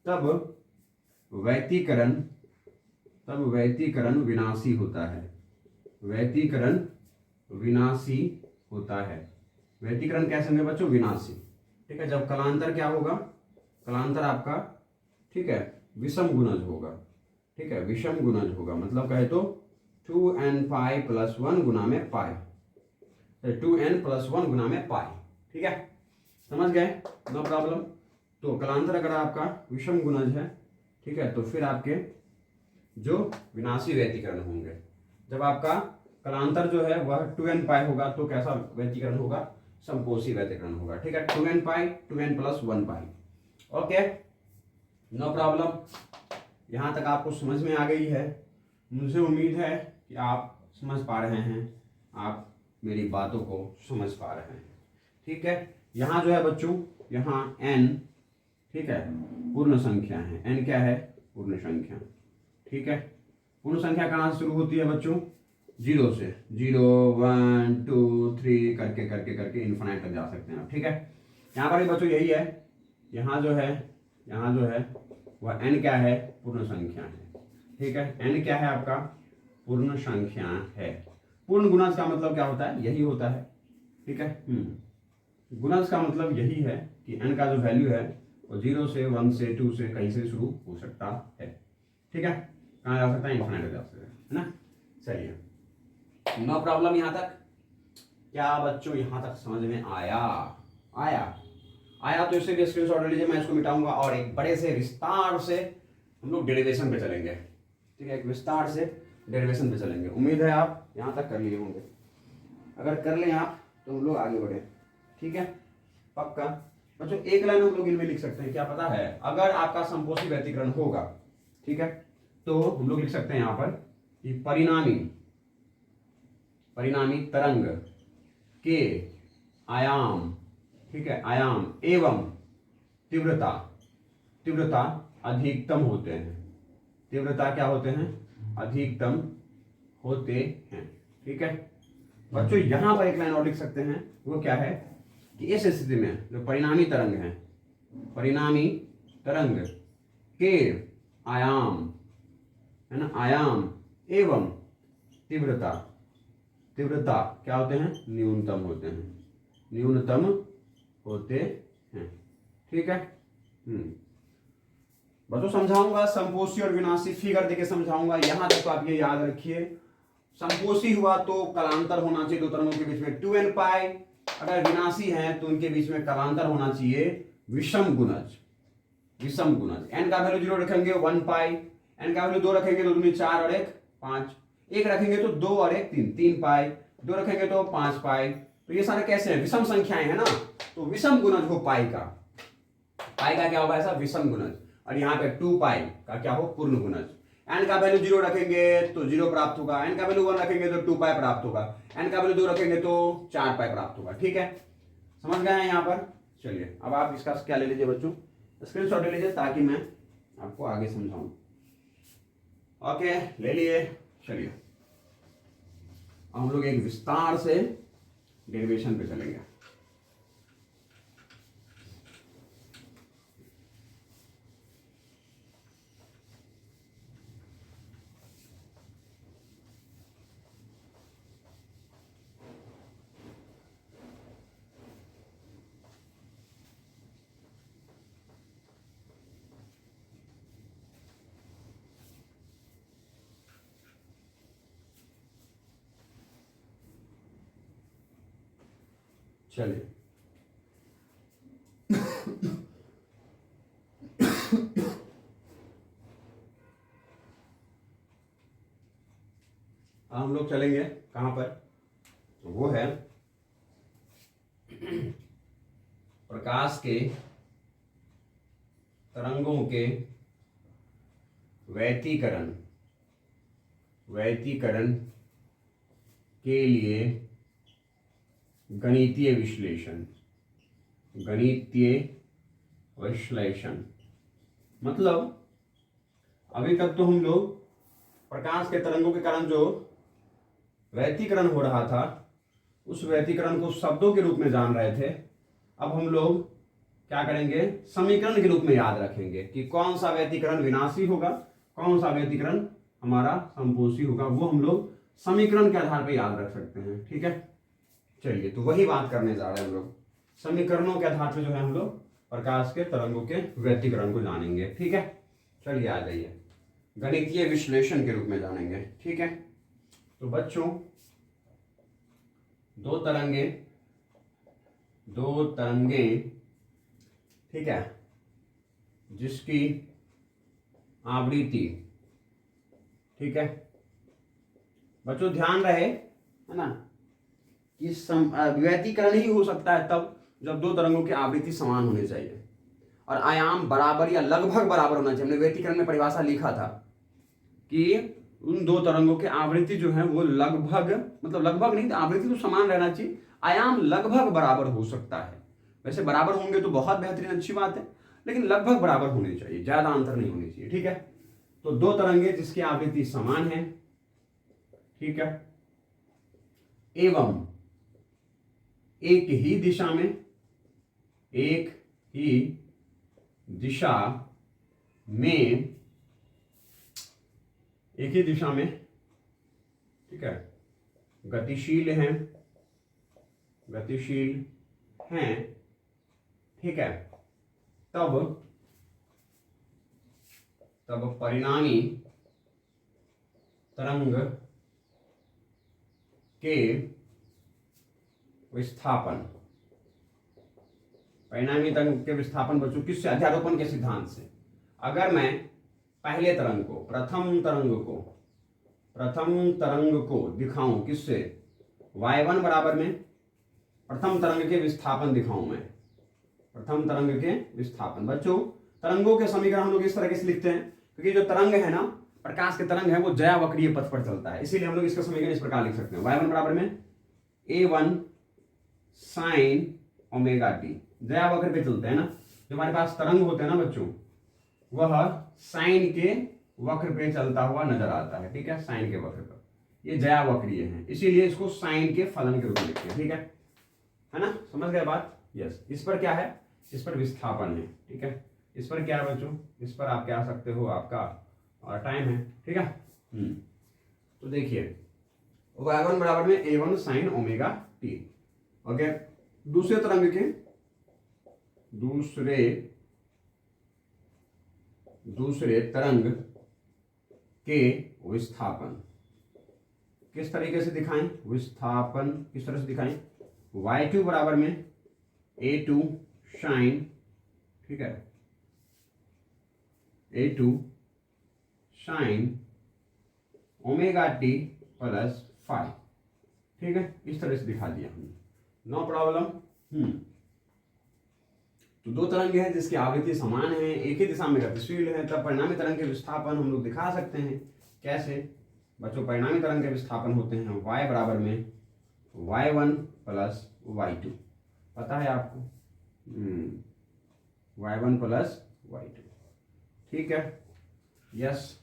तब व्यतिकरण विनाशी होता है। व्यतिकरण विनाशी होता है। व्यतिकरण कैसे होंगे बच्चों? विनाशी, ठीक है। जब कलांतर क्या होगा? कलांतर आपका, ठीक है, विषम गुणज होगा, ठीक है, विषम गुणज होगा। मतलब कहे तो 2n पाई प्लस 1 गुना में पाई, 2n प्लस 1 गुना में पाई, ठीक है, समझ गए? No problem. तो कलांतर अगर आपका विषम गुणज है, ठीक है, तो फिर आपके जो विनाशी व्यतिकरण होंगे। जब आपका कलांतर जो है वह 2n पाई होगा तो कैसा व्यतिकरण होगा? संपोषी व्यतिकरण होगा, ठीक है, 2n पाई, 2n प्लस 1 पाई, ओके, नो प्रॉब्लम। यहां तक आपको समझ में आ गई है। मुझे उम्मीद है कि आप समझ पा रहे हैं, आप मेरी बातों को समझ पा रहे हैं, ठीक है। यहाँ जो है बच्चों, यहाँ n, ठीक है, पूर्ण संख्या है। n क्या है? पूर्ण संख्या, ठीक है, पूर्ण संख्या कहाँ से शुरू होती है बच्चों? 0 से। 0 1 2 3 करके करके करके इन्फिनाइट तक जा सकते हैं आप, ठीक है। यहाँ पर भी बच्चों यही है, यहाँ जो है वह n क्या है? पूर्ण संख्या है, ठीक है। n क्या है आपका? पूर्ण संख्या है। पूर्ण गुणज का मतलब क्या होता है? यही होता है, ठीक है। गुणज का मतलब यही है कि n का जो वैल्यू है वो 0 से 1 से 2 से कहीं से शुरू हो सकता है, ठीक है। कहाँ जा सकता है? इन्फिनाइट जा सकता है ना। चलिए, नो प्रॉब्लम यहाँ तक। क्या बच्चों यहाँ तक समझ में आया तो इसे भी स्क्रीनशॉट ले लीजिए, मैं इसको मिटाऊंगा और एक बड़े से विस्तार से हम लोग डेरिवेशन पे चलेंगे, ठीक है। एक विस्तार से डेरिवेशन पे चलेंगे। उम्मीद है आप यहाँ तक कर लिए होंगे। अगर कर लें आप तो हम लोग आगे बढ़े, ठीक है, पक्का। बच्चों एक लाइन हम लोग इनमें लिख सकते हैं, क्या पता है? अगर आपका संपोषी व्यतिकरण होगा, ठीक है, तो हम लोग लिख सकते हैं यहाँ पर कि परिणामी तरंग के आयाम, ठीक है, आयाम एवं तीव्रता अधिकतम होते हैं। तीव्रता क्या होते हैं? अधिकतम होते हैं, ठीक है। बच्चों यहां पर एक लाइन और लिख सकते हैं, वो क्या है कि इस स्थिति में जो परिणामी तरंग है, परिणामी तरंग के आयाम, है ना, आयाम एवं तीव्रता क्या होते हैं? न्यूनतम होते हैं, ठीक है। बच्चों समझाऊंगा संपोषी और विनाशी फिगर देके समझाऊंगा। यहां तक तो आप ये याद रखिए, संपोषी हुआ तो कलांतर होना चाहिए दो तरंगों के बीच में 2n पाई। अगर विनाशी है तो उनके बीच में कलांतर होना चाहिए विषम गुणज। n का वैल्यू 0 रखेंगे 1 पाई, n का वैल्यू 2 रखेंगे तो 2 4 और 1 5, 1 रखेंगे तो 2 और 1 3 पाई, 2 रखेंगे तो 5 पाई। तो ये सारे कैसे हैं? विषम संख्याएं है ना, तो विषम गुणज हो पाई का क्या होगा? ऐसा विषम गुणज। और यहाँ पे 2 पाई का क्या हो? पूर्ण गुणज। n का वैल्यू 0 रखेंगे तो 0 प्राप्त होगा, n का वैल्यू 1 रखेंगे तो 2 पाई प्राप्त होगा, n का वैल्यू 2 रखेंगे तो 4 पाई प्राप्त होगा, ठीक है। समझ गए हैं यहाँ पर? चलिए अब आप इसका क्या ले लीजिए बच्चों, स्क्रीनशॉट ले लीजिए ताकि मैं आपको आगे समझाऊं। ओके, ले लिए। चलिए हम लोग एक विस्तार से डेरिवेशन पे चलेंगे। चलिए हम लोग चलेंगे कहां पर? वो है प्रकाश के तरंगों के व्यतिकरण के लिए गणितीय विश्लेषण। मतलब अभी तक तो हम लोग प्रकाश के तरंगों के कारण जो व्यतिकरण हो रहा था उस व्यतिकरण को शब्दों के रूप में जान रहे थे। अब हम लोग क्या करेंगे? समीकरण के रूप में याद रखेंगे कि कौन सा व्यतिकरण विनाशी होगा, कौन सा व्यतिकरण हमारा संपोषी होगा, वो हम लोग समीकरण के आधार पर याद रख सकते हैं, ठीक है। चलिए तो वही बात करने जा रहे हैं हम लोग। समीकरणों के आधार पर जो है हम लोग प्रकाश के तरंगों के व्यतिकरण को जानेंगे, ठीक है। चलिए आ जाइए, गणितीय विश्लेषण के रूप में जानेंगे, ठीक है। तो बच्चों दो तरंगे, ठीक है, जिसकी आवृत्ति, ठीक है बच्चों ध्यान रहे, है ना, कि व्यतिकरण ही हो सकता है तब जब दो तरंगों की आवृत्ति समान होनी चाहिए और आयाम बराबर या लगभग बराबर होना चाहिए। हमने व्यतिकरण में परिभाषा लिखा था कि उन दो तरंगों की आवृत्ति जो है वो लगभग, मतलब लगभग नहीं, आवृत्ति तो समान रहना चाहिए, आयाम लगभग बराबर हो सकता है। वैसे बराबर होंगे तो बहुत बेहतरीन, अच्छी बात है, लेकिन लगभग बराबर होने चाहिए, ज्यादा अंतर नहीं होनी चाहिए, ठीक है। तो दो तरंगे जिसकी आवृत्ति समान है, ठीक है, एवं एक ही दिशा में ठीक है, गतिशील हैं, ठीक है, तब परिणामी तरंग के विस्थापन बच्चों किससे? अध्यारोपण के सिद्धांत से। अगर मैं पहले तरंग को, प्रथम तरंग को दिखाऊं किससे? y1 बराबर में प्रथम तरंग के विस्थापन दिखाऊं मैं, प्रथम तरंग के विस्थापन। बच्चों तरंगों के समीकरण हम लोग इस तरह से लिखते हैं, क्योंकि जो तरंग है ना, प्रकाश के तरंग है, वो ज्यावक्रीय पथ पर चलता है, इसीलिए हम लोग इसका समीकरण इस प्रकार लिख सकते हैं, y1 बराबर में a1 साइन ओमेगा टी। ज्यावक्र पे चलते हैं ना, जो हमारे पास तरंग होते हैं ना बच्चों, वह साइन के वक्र पे चलता हुआ नजर आता है, ठीक है, साइन के वक्र पर, ये ज्यावक्रीय है, इसीलिए इसको साइन के फलन के रूप में लिखते हैं, ठीक है ना, समझ गए बात? यस। इस पर क्या है? इस पर विस्थापन है, ठीक है। इस पर क्या है बच्चों? इस पर आप क्या सकते हो, आपका टाइम है, ठीक है। तो देखिए y1 बराबर में a1 sine omega T. Okay, दूसरे तरंग के दूसरे तरंग के विस्थापन किस तरीके से दिखाएं? विस्थापन किस तरह से दिखाएं? y2 बराबर में a2 साइन, ठीक है, a2 sine omega t plus 5, ठीक है, इस तरह से दिखा दिया हमने, नो प्रॉब्लम। तो दो तरंग हैं जिसकी आवृत्ति समान है, एक ही दिशा में गतिशील है, तब परिणामी तरंग के विस्थापन हम लोग दिखा सकते हैं। कैसे बच्चों? परिणामी तरंग के विस्थापन होते हैं y बराबर में y1 प्लस y2, पता है आपको? y1 प्लस y2, ठीक है, यस।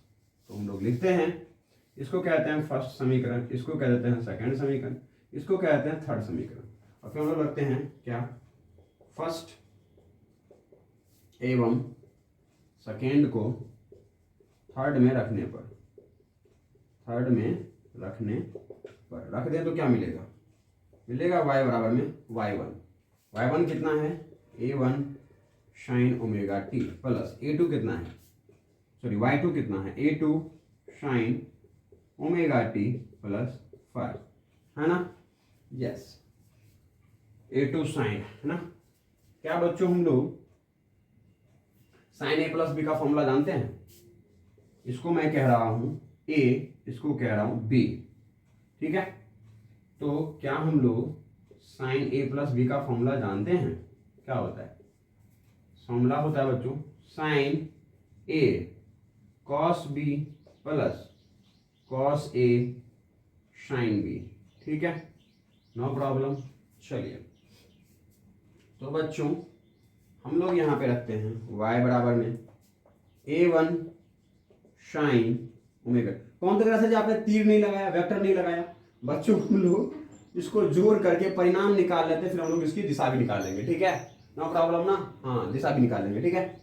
तो हम लोग लिखते हैं, इसको कहते हैं फर्स्ट समीकरण, इसको कह देते हैं सेकंड समीकरण, इसको कहते हैं थर्ड समीकरण, और फिर हम लोग रखते हैं क्या? फर्स्ट एवं सेकेंड को थर्ड में रखने पर, रख दें तो क्या मिलेगा? मिलेगा y बराबर में y1 कितना है? a1 sine omega t plus a2 कितना है? सॉरी y2 कितना है? a2 sine omega t plus 5, है ना? यस, a2 साइन, है ना? क्या बच्चों हम लोग साइन a प्लस बी का फॉर्मूला जानते हैं? इसको मैं कह रहा हूं a, इसको कह रहा हूं b, ठीक है। तो क्या हम लोग साइन a प्लस बी का फॉर्मूला जानते हैं? क्या होता है? फॉर्मूला होता है बच्चों sine a cos b plus cos a sine b, ठीक है, नो प्रॉब्लम। चलिए, तो बच्चों हम लोग यहाँ पे रखते हैं y बराबर में a1 साइन ओमेगा। कौन सी तरह से? जो आपने तीर नहीं लगाया, वेक्टर नहीं लगाया बच्चों, हम लोग इसको जोड़ करके परिणाम निकाल लेते हैं, फिर हम लोग इसकी दिशा भी निकाल लेंगे, ठीक है, नो प्रॉब्लम ना। हाँ, दिशा भी निकाल लेंगे, ठीक है।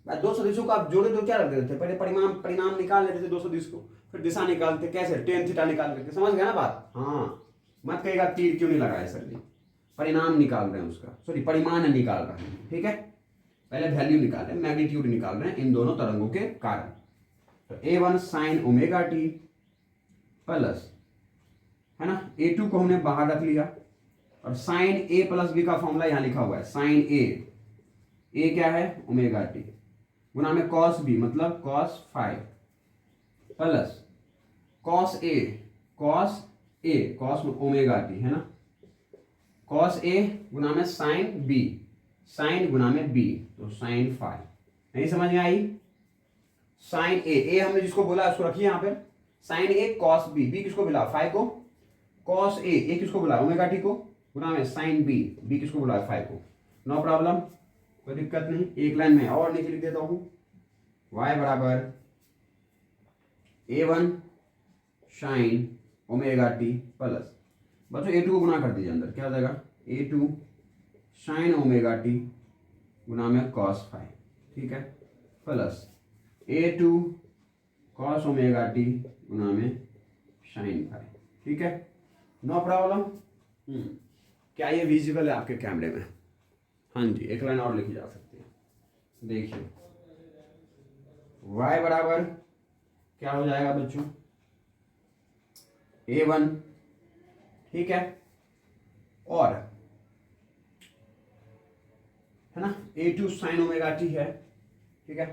दो सदिशों को आप जोड़े तो क्या रख देते थे? पहले परिणाम निकाल लेते थे दो सदिश को, फिर दिशा निकालते, कैसे? टेन थीटा निकाल करके, समझ गया ना बात? हाँ, मत कहेगा तीर क्यों नहीं लगाया सर जी, परिणाम निकाल रहे हैं उसका, सॉरी परिमाण निकाल रहे हैं, ठीक है, पहले वैल्यू निकाल रहे हैं, मैग्नीट्यूड निकाल रहे हैं इन दोनों तरंगों के कारण। तो a1 sine omega t plus, है ना, a2 को हमने बाहर रख लिया, और साइन a प्लस बी का फॉर्मूला यहां लिखा हुआ है, साइन a क्या है? ओमेगा टी गुना में कॉस b मतलब cos 5 plus cos omega T, है ना, कॉस a गुना में साइन b, साइन गुना में b, तो साइन 5। नहीं समझ में आई? साइन a हमने जिसको बोला उसको रखिए यहाँ पर, साइन a कॉस b, किसको बोला? 5 को, कॉस a किसको बोला? ओमेगा टी को, गुना में साइन b किसको बोला? 5 को, नो प्रॉब्लम, कोई दिक्कत नहीं। एक लाइन में और नीचे लिख देता हूँ, y बराबर A1 sine omega t plus, बच्चों A2 को गुना कर दीजिए अंदर, क्या हो जाएगा A2 साइन ओमेगा टी गुना में कॉस फाइव, ठीक है, plus A2 cos omega t गुना में साइन फाइव, ठीक है, नो प्रॉब्लम। क्या ये विजिबल है आपके कैमरे में? हाँ जी, एक लाइन और लिखी जा सकती है। देखिए y बराबर क्या हो जाएगा बच्चों, A1, ठीक है, और है ना A2 साइन ओमेगा टी है, ठीक है,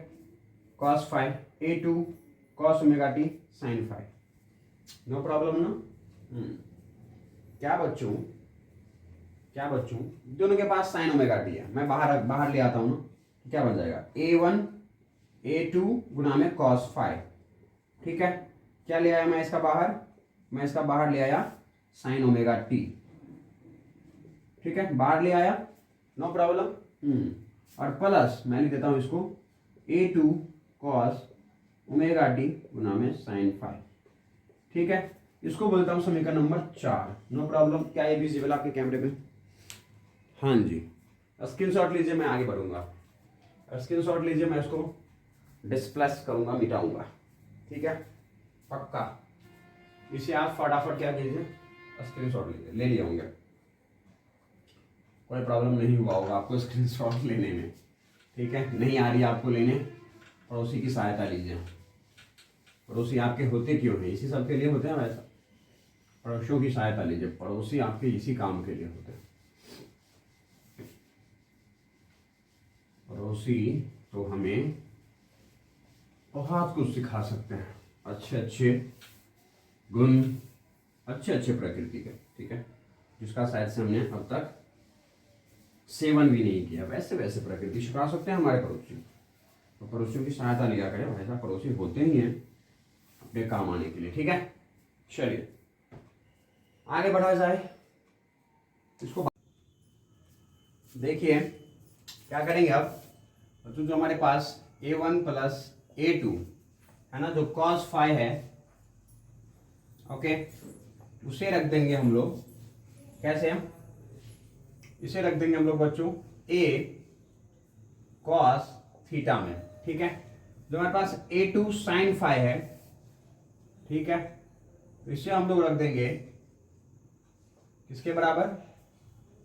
cos five, A2 cos omega T sine five, no problem ना। क्या बच्चों, क्या बच्चों, दोनों के पास साइन ओमेगा टी है, मैं बाहर ले आता हूं ना, क्या बन जाएगा A1 A2 गुना में कॉस फाइव, ठीक है, क्या ले आया मैं इसका बाहर, मैं इसका बाहर ले आया साइन ओमेगा टी, ठीक है, बाहर ले आया, नो प्रॉब्लम। और प्लस मैं लिख देता हूं इसको A2 कॉस ओमेगा टी गुना में साइन फाइव, ठीक है, इसको बोलता हूं समीकरण नंबर 4, नो प्रॉब्लम। क्या ये विजिबल आपके कैमरे में? हाँ जी, स्क्रीनशॉट लीजिए, मैं आगे बढ़ूंगा, स्क्रीनशॉट लीजिए, मैं इसको डिस्प्लेस करूंगा, मिटाऊंगा, ठीक है, पक्का। इसे आप फटाफट क्या कीजिए, स्क्रीनशॉट लीजिए, ले लिए होंगे, कोई प्रॉब्लम नहीं हुआ होगा आपको स्क्रीनशॉट लेने में, ठीक है, नहीं आ रही आपको लेने, पड़ोसी की सहायता लीजिए। पड़ोसी आपके होते क्यों हैं? इसी सब के लिए होते हैं वैसा, पड़ोसियों की सहायता लीजिए, पड़ोसी आपके इसी काम के लिए होते हैं। पड़ोसी तो हमें बहुत कुछ सिखा सकते हैं, अच्छे अच्छे गुण, अच्छे अच्छे प्रकृति के, ठीक है, जिसका शायद से हमने अब तक सेवन भी नहीं किया, वैसे वैसे प्रकृति सिखा सकते हैं हमारे पड़ोसी। तो पड़ोसियों की सहायता लिया करें, वैसा पड़ोसी होते ही हैं अपने काम आने के लिए, ठीक है। चलिए आगे बढ़ा जाए, इसको देखिए क्या करेंगे अब बच्चों, जो हमारे पास A1 प्लस A2 है ना, जो cos फाइव है, ओके, उसे रख देंगे हम लोग, कैसे, इसे रख देंगे हम लोग बच्चों A cos थीटा में, ठीक है, जो हमारे पास A2 साइन फाइव है, ठीक है, तो इसे हम लोग रख देंगे किसके बराबर,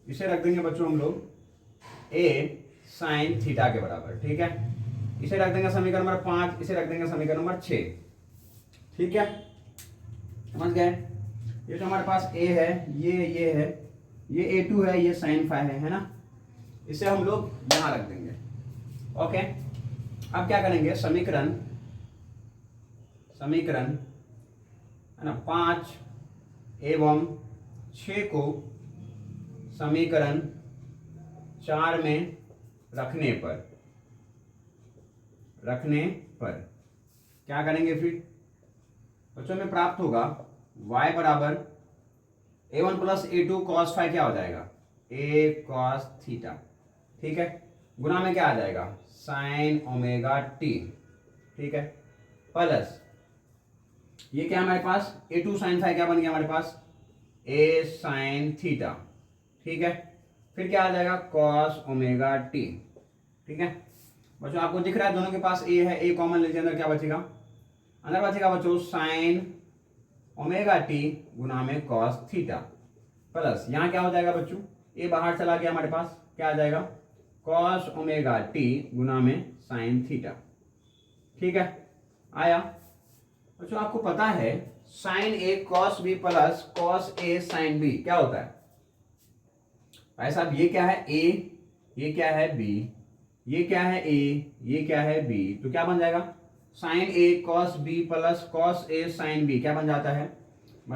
इसे रख देंगे बच्चों हम लोग A साइन थीटा के बराबर, ठीक है, इसे रख देंगे समीकरण नंबर 5, इसे रख देंगे समीकरण नंबर 6, ठीक है, समझ गए। ये जो हमारे पास A है, ये है, ये A2 है, ये साइन फाइव है ना, इसे हम लोग यहां रख देंगे, ओके। अब क्या करेंगे, समीकरण है ना 5 एवं 6 को समीकरण 4 में रखने पर क्या करेंगे फिर बच्चों में प्राप्त होगा y बराबर A1 plus A2 cos five, क्या हो जाएगा A कॉस थीटा, ठीक है, गुना में क्या आ जाएगा साइन ओमेगा टी, ठीक है, प्लस ये क्या हमारे पास A2 साइन फाइव क्या बन गया हमारे पास A साइन थीटा, ठीक है, फिर क्या आ जाएगा कॉस ओमेगा टी, ठीक है बच्चों, आपको दिख रहा है दोनों के पास A है, A कॉमन लीजिए, अंदर क्या बचेगा, अंदर बचेगा बच्चों साइन ओमेगा टी गुना में कॉस थीटा, प्लस यहां क्या हो जाएगा बच्चों, A बाहर चला गया, हमारे पास क्या आ जाएगा कॉस ओमेगा टी गुना में साइन थीटा, ठीक है, आया बच्चों। आपको पता है sine A cos B plus cos A sine B क्या होता है भाई साहब, ये क्या है A, ये क्या है B, ये क्या है A, ये क्या है B, तो क्या बन जाएगा sine A cos B plus cos A sine B, क्या बन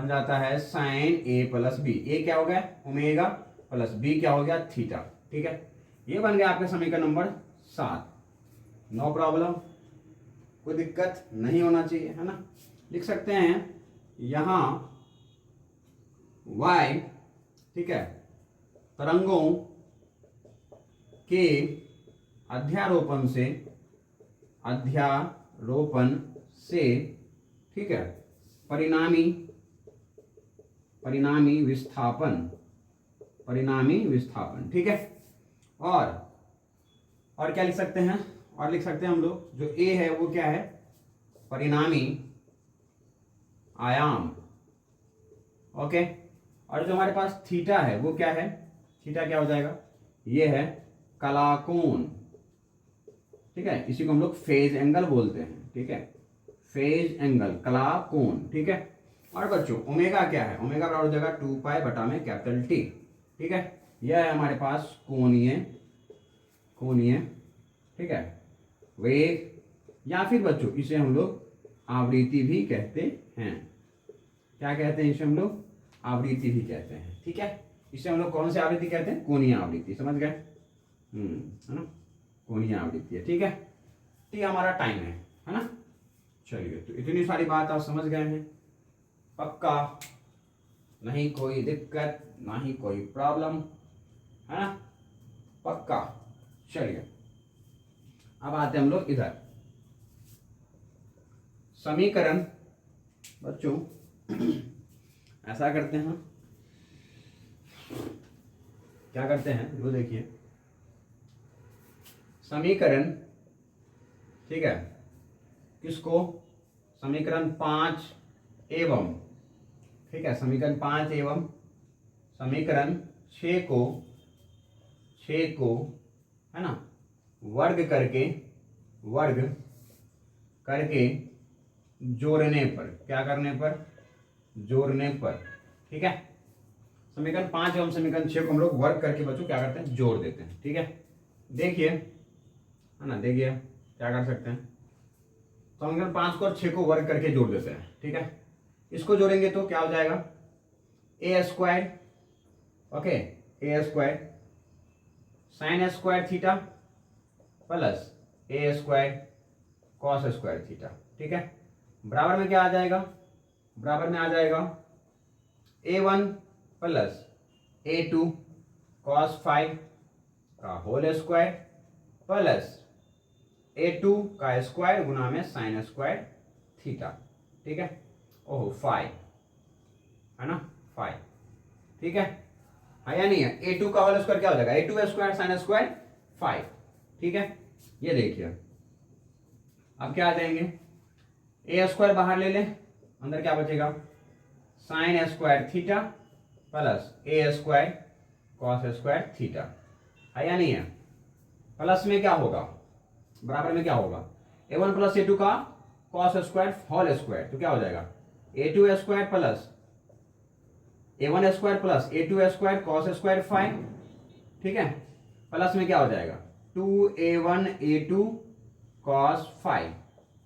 जाता है sine A plus B, A क्या हो गया ओमेगा प्लस B क्या हो गया थीटा, ठीक है, ये बन गया आपका समीकरण नंबर 7, नो प्रॉब्लम, कोई दिक्कत नहीं होना चाहिए, है ना। लिख सकते हैं यहां y, ठीक है, तरंगों के अध्यारोपण से ठीक है, परिणामी परिणामी विस्थापन, परिणामी विस्थापन, ठीक है। और क्या लिख सकते हैं, और लिख सकते हैं हम लोग, जो ए है वो क्या है, परिणामी आयाम, ओके। और जो हमारे पास थीटा है वो क्या है, थीटा क्या हो जाएगा, ये है कलाकोण, ठीक है, इसी को हम लोग फेज एंगल बोलते हैं, ठीक है, फेज एंगल, कलाकोण, ठीक है। और बच्चों ओमेगा क्या है, ओमेगा बराबर हो जाएगा 2 पाई बटा में कैपिटल टी, ठीक है। यह है हमारे पास कोणीय, कोणीय, ठीक है, वेग, या फिर बच्चों इसे हम लोग आवृत्ति भी कहते हैं। क्या कहते हैं इसे हम लोग, आवृत्ति भी कहते हैं, ठीक है। इसे हम लोग कौन सी आवृत्ति कहते हैं, कोणीय आवृत्ति, समझ गए, है ना, कोणीय आवृत्ति है, ठीक है। तो ये हमारा टाइम है ना। चलिए, तो इतनी सारी बात आप समझ गए हैं, पक्का, नहीं कोई दिक्कत, ना ही कोई प्रॉब्लम, है ना, पक्का। चलिए अब आते हैं हम लोग इधर, समीकरण बच्चों ऐसा करते हैं, क्या करते हैं वो देखिए, समीकरण, ठीक है, किसको, समीकरण 5 एवं, ठीक है, समीकरण 5 एवं समीकरण 6 को है ना वर्ग करके जोड़ने पर, क्या करने पर, जोड़ने पर, ठीक है। समीकरण 5 एवं समीकरण 6 को हम लोग वर्ग करके बच्चों क्या करते हैं, जोड़ देते हैं, ठीक है। देखिए, है ना, देखिए क्या कर सकते हैं, समीकरण 5 को और 6 को वर्ग करके जोड़ देते हैं, ठीक है। इसको जोड़ेंगे तो क्या हो जाएगा, a square, okay, a square sine square theta plus a square cos square theta, ठीक है। बराबर में क्या आ जाएगा, बराबर में आ जाएगा a1 प्लस a2 कॉस 5 का होल स्क्वायर प्लस a2 का स्क्वायर गुना में साइन स्क्वायर थीटा, ठीक है। ओह 5 है ना, 5, ठीक है या नहीं है। a2 का होल स्क्वायर क्या हो जाएगा, a2 स्क्वायर साइन स्क्वायर 5, ठीक है। ये देखिए अब क्या आ जाएंगे, ए स्क्वायर बाहर ले लें, अंदर क्या बचेगा, sign square theta plus a square cos square theta, है या नहीं है। प्लस में क्या होगा, बराबर में क्या होगा, a1 प्लस a2 का कॉस स्क्वायर होल स्क्वायर, तो क्या हो जाएगा a2 square plus a1 square plus a2 square cos square 5, ठीक है। प्लस में क्या हो जाएगा 2a1 a2 कॉस 5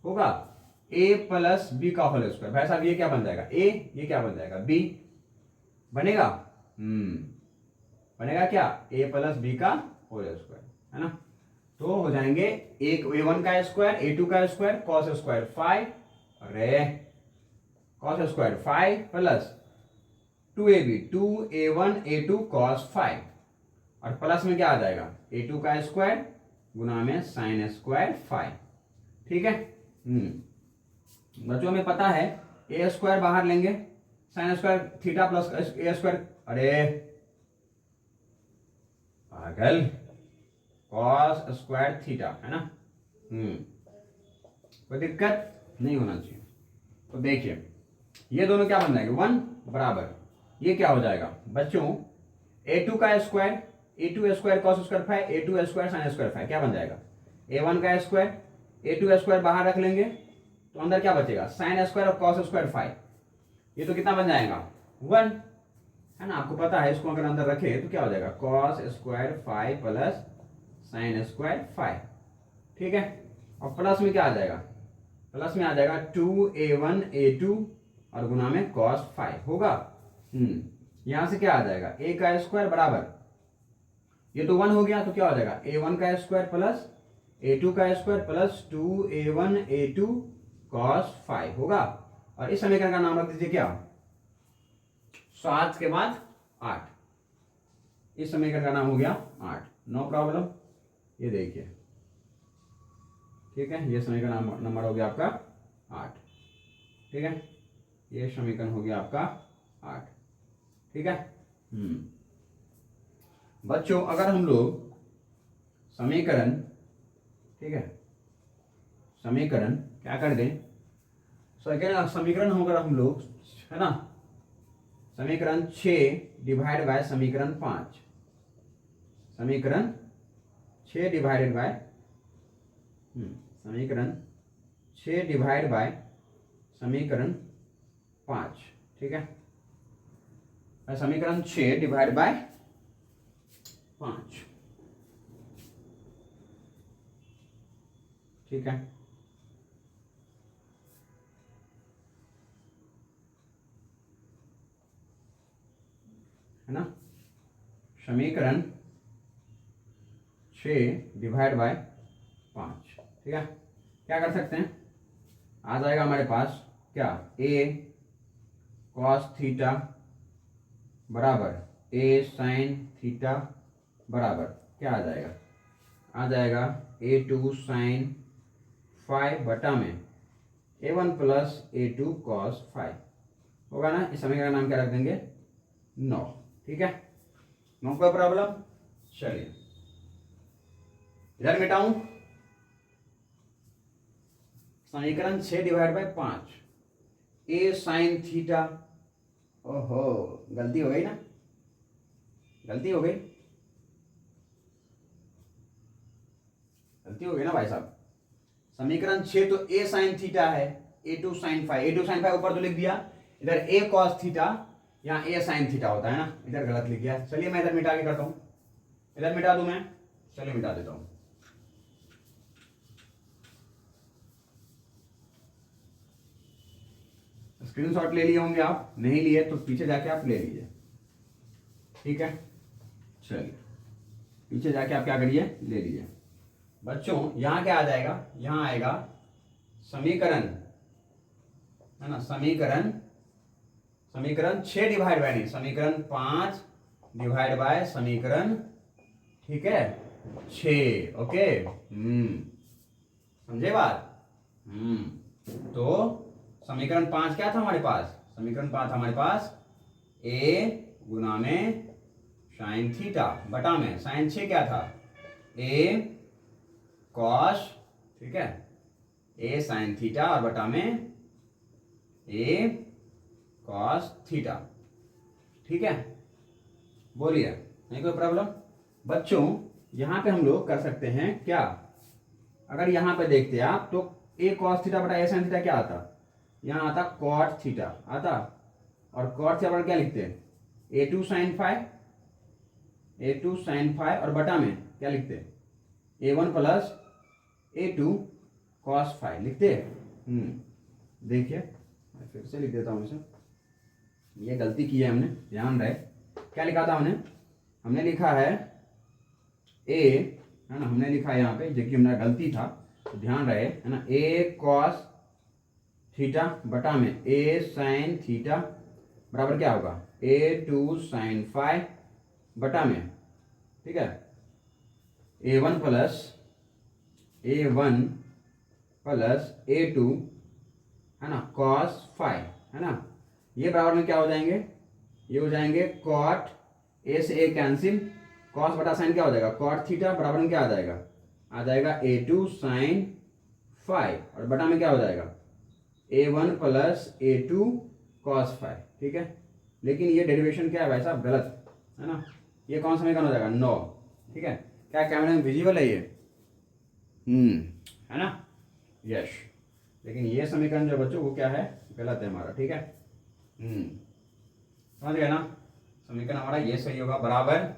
होगा a प्लस बी का होल स्क्वायर, भाई साहब ये क्या बन जाएगा a, ये क्या बन जाएगा b, बनेगा बनेगा क्या, a प्लस बी का होल स्क्वायर, है ना। तो हो जाएंगे एक a1 का स्क्वायर a2 का स्क्वायर कॉस स्क्वायर 5, अरे cos square 5 plus 2ab 2a1 a2 cos 5, और प्लस में क्या आ जाएगा a2 का स्क्वायर गुना में साइन स्क्वायर 5, ठीक है। बच्चों में पता है ए स्क्वायर बाहर लेंगे, sign square theta plus a square, अरे पागल, कॉस स्क्वायर थीटा, है ना। कोई दिक्कत नहीं होना चाहिए। तो देखिए ये दोनों क्या बन जाएंगे 1 बराबर, ये क्या हो जाएगा बच्चों a2 का square a2 square cos square 5 a2 square sine square 5, क्या बन जाएगा a1 का स्क्वायर a2 स्क्वायर बाहर रख लेंगे तो अंदर क्या बचेगा साइन स्क्वायर और कॉस स्क्वायर 5, ये तो कितना बन जाएगा 1, है ना। आपको पता है इसको अगर अंदर रखे तो क्या हो जाएगा cos square 5 plus sine square 5, ठीक है। और प्लस में क्या आ जाएगा, प्लस में आ जाएगा 2a1 a2 और गुना में कॉस 5 होगा। यहां से क्या आ जाएगा a का स्क्वायर बराबर, ये तो 1 हो गया तो क्या हो जाएगा a1 का स्क्वायर प्लस a2 का square plus 2a1 a2 cos 5 होगा। और इस समीकरण का नाम रख दीजिए क्या 7 के बाद 8, इस समीकरण का नाम हो गया 8, नो प्रॉब्लम। ये देखिए ठीक है, ये समीकरण नंबर हो गया आपका 8, ठीक है, ये समीकरण हो गया आपका 8। ठीक है। बच्चों अगर हम लोग समीकरण, ठीक है, समीकरण क्या कर दें, समीकरण होगा हम लोग, है ना, समीकरण 6 डिवाइड बाय समीकरण 5, समीकरण 6 डिवाइडेड बाय समीकरण 6 डिवाइड बाय समीकरण 5। ठीक है, समीकरण 6 डिवाइड बाय 5। ठीक है, ना, समीकरण 6 डिवाइड बाय 5। ठीक है, क्या कर सकते हैं, आ जाएगा हमारे पास क्या, a cos थीटा बराबर a sin थीटा बराबर क्या आ जाएगा, आ जाएगा a2 sin 5 बटा में a1 प्लस a2 cos 5 होगा ना। इस समीकरण का नाम क्या रख देंगे, 9। ठीक है, 9 कोई प्रॉब्लम। चलिए इधर मिटाऊं, समीकरण 6 divide by 5, A sine theta, ओहो गलती हो गई ना, गलती हो गई, गलती हो गई ना भाई साहब। समीकरण 6 तो ए साइन थीटा है, a2 sin 5, a2 sin 5 ऊपर तो लिख दिया, इधर a cos थीटा, यहाँ a sin थीटा होता है ना, इधर गलत लिख दिया। चलिए मैं इधर मिटा के करता हूं, इधर मिटा दूं मैं, चलिए मिटा देता हूं। स्क्रीनशॉट ले लिए होंगे आप, नहीं लिए तो पीछे जाके आप ले लीजिए। ठीक है, चलिए पीछे जाके आप क्या करिए, ले लीजिए। बच्चों यहां क्या आ जाएगा, यहां आएगा समीकरण, है ना, समीकरण 6 डिवाइड बाय, नहीं समीकरण 5 डिवाइड बाय समीकरण, ठीक है, 6। ओके, समझे बात। तो समीकरण 5 क्या था हमारे पास, समीकरण 5 हमारे पास a गुना में साइन थीटा बटा में साइन 6 क्या था, a cos, ठीक है, a साइन थीटा और बटा में a cos थीटा। ठीक है, बोलिए, नहीं कोई प्रॉब्लम। बच्चों यहां पे हम लोग कर सकते हैं क्या, अगर यहां पे देखते आप तो a cos थीटा बटा a साइन थीटा क्या आता, यहाँ आता cot थीटा आता, और cot थीटा क्या लिखते हैं, a2 sin 5 और बटा में क्या लिखते हैं, a1 प्लस a2 cos 5 लिखते हैं। देखिए मैं फिर से लिख देता हूँ इसे, ये गलती की है हमने, ध्यान रहे क्या लिखा था हमने लिखा है a, है ना, हमने लिखा है यहाँ पे, जो कि हमारा गलती था, तो ध्यान रहे, है ना, a cos थीटा बटा में a sin थीटा बराबर क्या होगा, a2 sin 5 बटा में, ठीक है, a1 प्लस a2, है ना, cos 5, है ना, ये बराबर में क्या हो जाएंगे, ये हो जाएंगे cot, a से a कैंसिल, cos बटा साइन क्या हो जाएगा, cot थीटा बराबर में क्या आ जाएगा a2 sin 5 और बटा में क्या हो जाएगा a1 प्लस a2 cos 5। ठीक है, लेकिन ये डेरिवेशन क्या है भाई साहब, गलत है ना, ये कौन सा समीकरण हो जाएगा, 9। ठीक है, क्या कैमरे में विजिबल है ये, है ना, यस, लेकिन ये समीकरण जो बच्चों वो क्या है, गलत है हमारा। ठीक है, समझ गए ना, समीकरण हमारा ये सही होगा, बराबर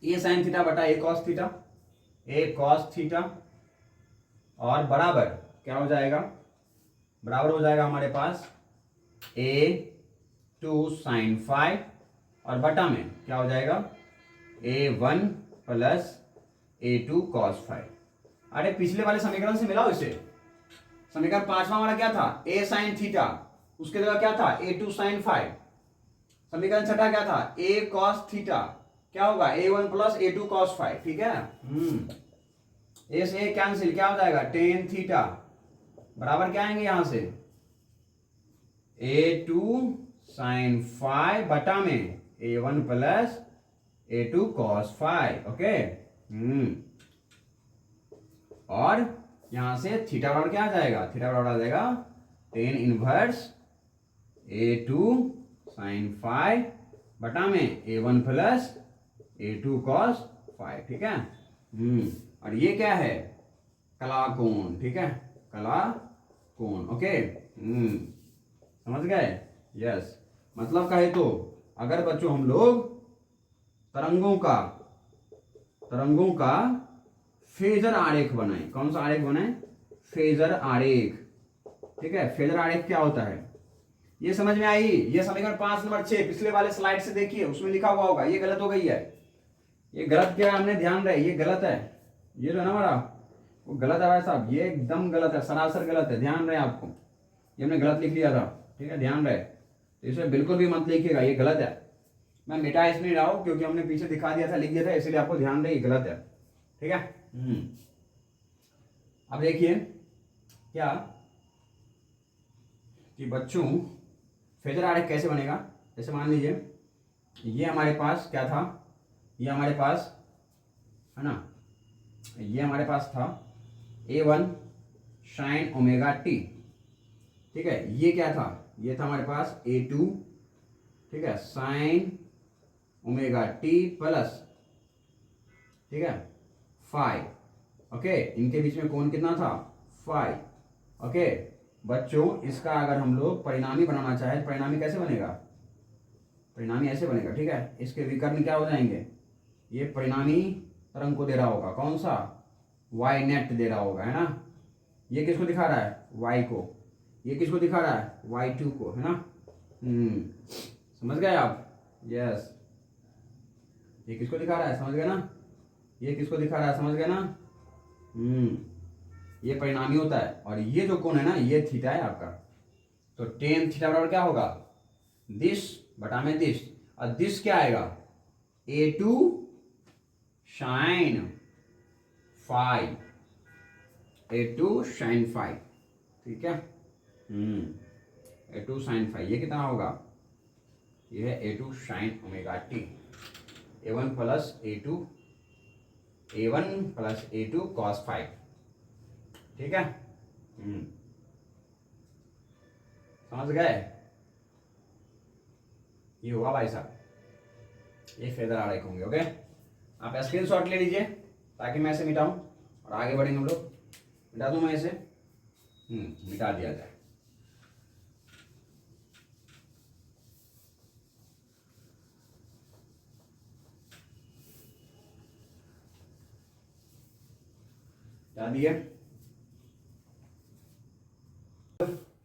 a sin थीटा बटा a cos थीटा और बराबर क्या हो जाएगा, बराबर हो जाएगा हमारे पास a2 sin 5 और बटा में क्या हो जाएगा a1 प्लस a2 cos 5। अरे पिछले वाले समीकरण से मिलाओ इसे, समीकरण 5वां हमारा क्या था, a sin थीटा, उसके जगह क्या था a2 sin 5, समीकरण 6 क्या था a cos थीटा, क्या होगा a1 प्लस a2 cos 5। ठीक है, a से a कैंसिल, क्या हो जाएगा tan थीटा बराबर क्या आएंगे यहां से A2 साइन फाइव बटा में A1 plus A2 cos five. Okay. और यहां से थीटा बराबर क्या आ जाएगा? थीटा बराबर आ जाएगा tan inverse A2 sign five बटा में A1 plus A2 cos five. ठीक है। और ये क्या है? कला कोण। ठीक है, कला कोण। ओके। समझ गए? यस। मतलब कहे तो अगर बच्चों हम लोग तरंगों का फेजर आरेख बनाए, कौन सा आरेख बनाए? फेजर आरेख। ठीक है, फेजर आरेख क्या होता है ये समझ में आई? ये समीकरण 5 नंबर 6 पिछले वाले स्लाइड से देखिए, उसमें लिखा हुआ होगा। ये गलत हो गई है, ये गलत क्या है हमने ध्यान रहे, ये गलत है। ये जो है ना हमारा वो गलत है भाई साहब, ये एकदम गलत है, सरासर गलत है। ध्यान रहे आपको, ये हमने गलत लिख लिया था। ठीक है, ध्यान रहे, तो इसे बिल्कुल भी मत लिखिएगा, ये गलत है। मैं मिटा इसलिए रहा हूं क्योंकि हमने पीछे दिखा दिया था, लिख दिया था, इसलिए आपको ध्यान रहे ये गलत है। ठीक है। अब देखिए क्या कि बच्चों फेजर आरेख कैसे बनेगा। जैसे मान लीजिए ये हमारे पास क्या था, ये हमारे पास है ना, ये हमारे पास था A1 साइन ओमेगा टी। ठीक है, ये क्या था? ये था हमारे पास A2, ठीक है, साइन ओमेगा टी प्लस, ठीक है, फाइव। ओके, इनके बीच में कोण कितना था? फाइव। ओके बच्चों, इसका अगर हम लोग परिणामी बनाना चाहें तो परिणामी कैसे बनेगा? परिणामी ऐसे बनेगा। ठीक है, इसके विकर्ण क्या हो जाएंगे? ये परिणामी तरंग को दे रहा होगा, कौन सा? वाई नेट दे रहा होगा, है ना। ये किसको दिखा रहा है? वाई को। ये किसको दिखा रहा है? Y2 को, है ना। समझ गए आप? यस। ये किसको दिखा रहा है? समझ गए ना? ये किसको दिखा रहा है? समझ गए ना? ये परिणामी होता है, और ये जो कोण है ना, ये थीटा है आपका। तो टेन थीटा बराबर क्या होगा? दिस बटा में दिस, और दिस क्या आएगा? A2 sign five, A2 sign five. ठीक है। A2 साइन फाइव, ये कितना होगा? ये है A2 sine omega T, A1 plus A2 cos five. ठीक है। समझ गए? ये हुआ भाई साहब, ये फेजर आरेख होंगे। ओके, आप स्क्रीनशॉट ले लीजिए ताकि मैं इसे मिटाऊं और आगे बढ़ेंगे हम लोग। मिटा दूं मैं इसे? मिटा दिया जाए। क्या दिए?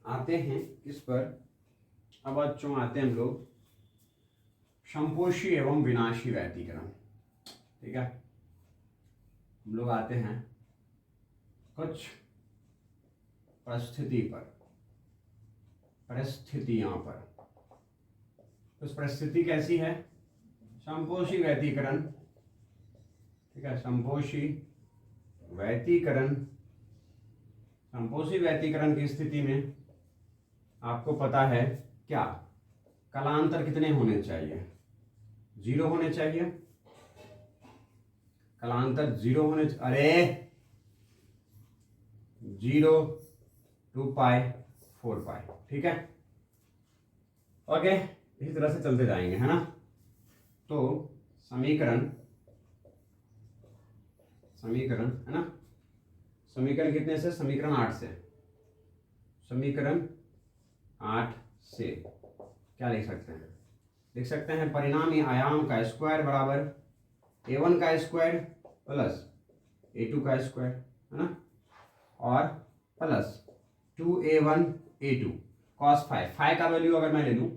आते हैं किस पर? अब बच्चों आते हैं हम लोग संपोषी एवं विनाशी व्यतिकरण। ठीक है, हम लोग आते हैं कुछ परिस्थितियों पर। उस परिस्थिति कैसी है? संपोषी व्यतिकरण। ठीक है, संपोषी व्यतिकरण की स्थिति में आपको पता है क्या? कलांतर कितने होने चाहिए? 0 होने चाहिए। कलांतर 0 होने, अरे 0, 2 पाई, 4 पाई। ठीक है। ओके, इसी तरह से चलते जाएंगे, है ना। तो समीकरण है ना, समीकरण कितने से? समीकरण 8 से। समीकरण 8 से क्या लिख सकते हैं? लिख सकते हैं परिणामी आयाम का स्क्वायर बराबर A1 का स्क्वायर प्लस A2 का स्क्वायर, है ना, और plus 2A1 A2 cos five. Five का वैल्यू अगर मैं ले लूँ,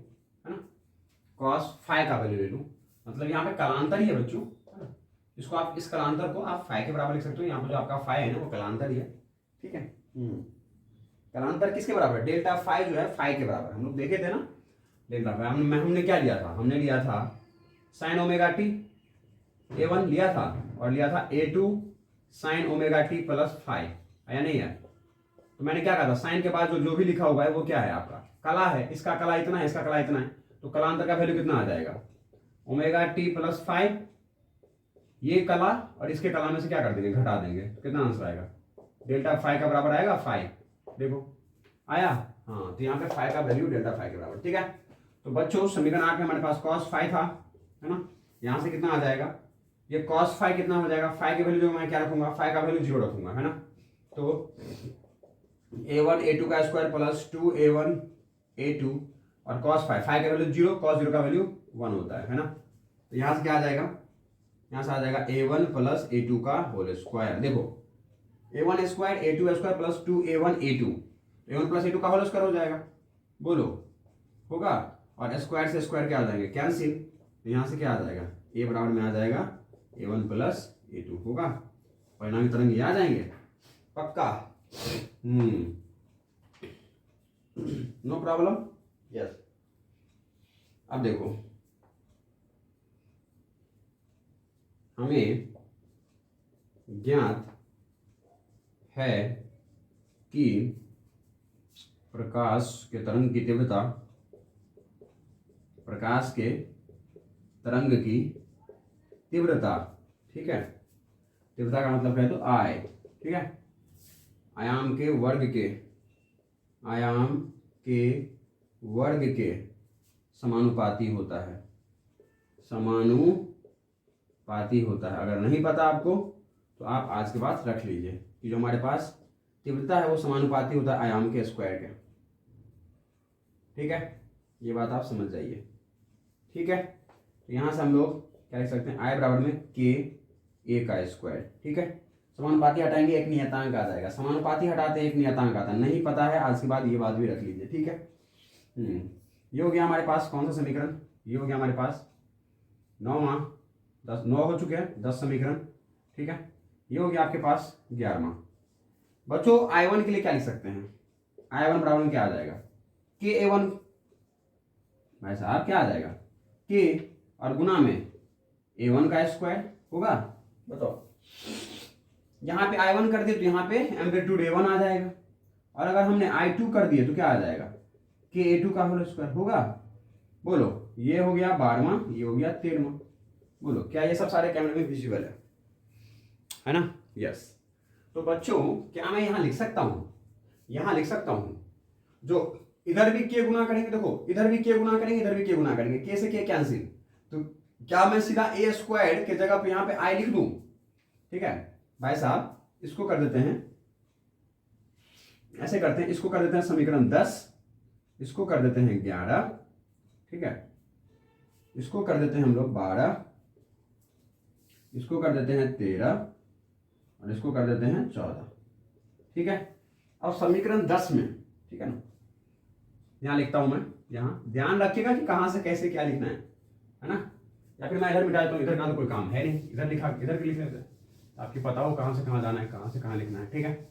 है ना, cos फाइव का वैल्यू ले लूँ, मतलब यहाँ पे कलांतर ही है बच्चों, है ना। इसको आप, इस कलांतर को आप फाइव के बराबर लिख सकते हो। यहाँ पे जो आपका फाइव है ना, वो कलांतर ही है। ठीक है। कलांतर किसके बराबर? डेल्टा फाइव जो है फाइव के बराबर। हम लोग देखे थे ना डेल्टा फाइव। हमने क्या लिया था? हमने लिया था साइन ओमेगा टी, A1 लिया था, और लिया था A2 sine omega t plus five, या नहीं है? तो तो मैंने क्या कहा था, साइन के बाद जो जो भी लिखा हुआ है वो क्या है आपका कला है, इसका कला इतना है, इसका कला इतना है, तो कलांतर का वैल्यू कितना आ जाएगा ओमेगा टी प्लस 5, ये कला और इसके कला में से क्या कर देंगे घटा देंगे, तो कितना आंसर आएगा डेल्टा 5 का बराबर आएगा 5, देखो आया, हाँ तो यहाँ पे 5 का वैल्यू डेल्टा 5 के बराबर, ठीक है। तो बच्चों समीकरण 8 में हमारे पास cos 5 था, है ना, यहाँ से कितना आ जाएगा, ये cos 5 कितना हो जाएगा, 5 की वैल्यू जो मैं क्या रखूंगा, 5 का वैल्यू 0 रखूंगा, है ना, तो a1 a2 का स्क्वायर प्लस 2a1 a2 और cos 5 का वैल्यू 0, cos 0 का वैल्यू 1 होता है ना, तो यहाँ से क्या आ जाएगा, यहाँ से आ जाएगा a1 प्लस a2 का होल स्क्वायर, देखो a1 square a2 square plus 2a1 a2, a1 plus a2 का होल स्क्वायर हो जाएगा, बोलो होगा, और स्क्वायर से स्क्वायर क्या आ जाएंगे कैंसिल, तो यहाँ से क्या आ जाएगा a बराबर में आ जाएगा a1 प्लस a2 होगा, परिणामी तरंग ये आ जाएंगे पक्का, नो प्रॉब्लम, यस। अब देखो हमें ज्ञात है कि प्रकाश के तरंग की तीव्रता, प्रकाश के तरंग की तीव्रता, ठीक है, तीव्रता का मतलब है तो आई, ठीक है, आयाम के वर्ग के, आयाम के वर्ग के समानुपाती होता है, समानुपाती होता है। अगर नहीं पता आपको तो आप आज के बाद रख लीजिए कि जो हमारे पास तीव्रता है वो समानुपाती होता है आयाम के स्क्वायर के, ठीक है, ये बात आप समझ जाइए, ठीक है। तो यहाँ से हम लोग क्या लिख सकते हैं, आई बराबर में के ए का स्क्वायर, ठीक है, समानुपाती हटाएंगे एक नियतांक आ जाएगा, समानुपाती हटाते एक नियतांक आता है, नहीं पता है आज के बाद ये बात भी रख लीजिए, ठीक है। ये हो गया हमारे पास कौन सा समीकरण, ये हो गया हमारे पास 9वां, 9 हो चुके हैं 10 समीकरण, ठीक है। ये हो गया आपके पास 11वां। बच्चों I1 के लिए क्या लिख सकते हैं, I1 बराबर क्या आ जाएगा के A1, भाई साहब क्या आ जाएगा के और गुना में A1 का स्क्वायर होगा, बताओ यहाँ पे I1 कर दिए तो यहाँ पे एम्पलीट्यूड A1 आ जाएगा, और अगर हमने I2 कर दिए तो क्या आ जाएगा के A2 का होल स्क्वायर होगा, बोलो ये हो गया 12वां, ये हो गया 13वां, बोलो क्या ये सब सारे कैमरे में विजिबल है ना, यस। तो बच्चों क्या मैं यहाँ लिख सकता हूँ, यहाँ लिख सकता हूँ जो इधर भी के गुना करेंगे, देखो इधर भी के गुना करेंगे, इधर भी के गुना करेंगे, के से के कैंसिल, तो क्या मैं सीधा ए स्क्वायर के जगह पे यहाँ पे आई लिख दूं, ठीक है भाई साहब, इसको कर देते हैं ऐसे करते हैं, इसको कर देते हैं समीकरण 10, इसको कर देते हैं 11, ठीक है, इसको कर देते हैं हम लोग 12, इसको कर देते हैं 13 और इसको कर देते हैं 14, ठीक है। अब समीकरण 10 में, ठीक है ना, यहाँ लिखता हूं मैं, यहाँ ध्यान रखिएगा कि कहां से कैसे क्या लिखना है ना, या फिर मैं इधर मिटा देता हूँ, इधर का तो कोई काम है नहीं, इधर लिखा इधर के लिख लेते हैं, आपकी पता हो कहां से कहां जाना है, कहां से कहां लिखना है, ठीक है।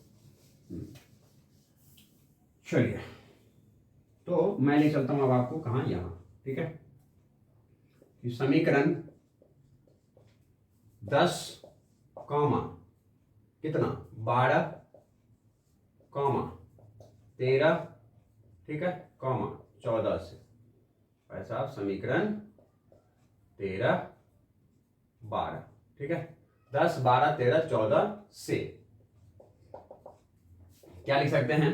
चलिए तो मैं ले चलता हूं अब आपको कहां, यहाँ, ठीक है, समीकरण 10 कॉमा कितना 12 कॉमा 13, ठीक है, कॉमा 14 से, भाई साहब समीकरण 13 12, ठीक है, 10 12 13 14 से क्या लिख सकते हैं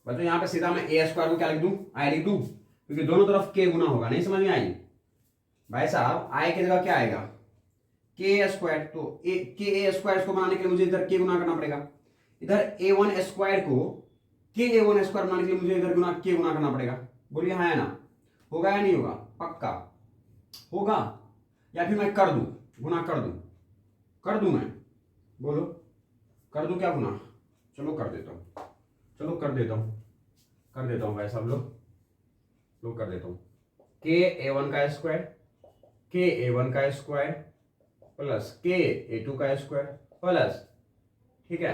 बच्चों, यहां पे सीधा मैं ए स्क्वायर को क्या लिख दूं, आई लिख दूं, क्योंकि दोनों तरफ के गुना होगा, नहीं समझ में आई भाई साहब, आई की जगह क्या आएगा के स्क्वायर, तो के ए स्क्वायर को बनाने के लिए मुझे इधर के गुना करना पड़ेगा, इधर A1 स्क्वायर को के A1 स्क्वायर बनाने के लिए मुझे इधर गुना के गुना करना पड़ेगा, बोलिए हाँ या ना, होगा या नहीं होगा, पक्का होगा, या फिर मैं कर दूं गुना, कर दूं मैं, बोलो कर दूं क्या गुना, चलो कर देता हूं, चलो कर देता हूं भाई साहब, लोग कर देता हूं, के A1 का स्क्वायर, के A1 का स्क्वायर प्लस के A2 का स्क्वायर प्लस, ठीक है,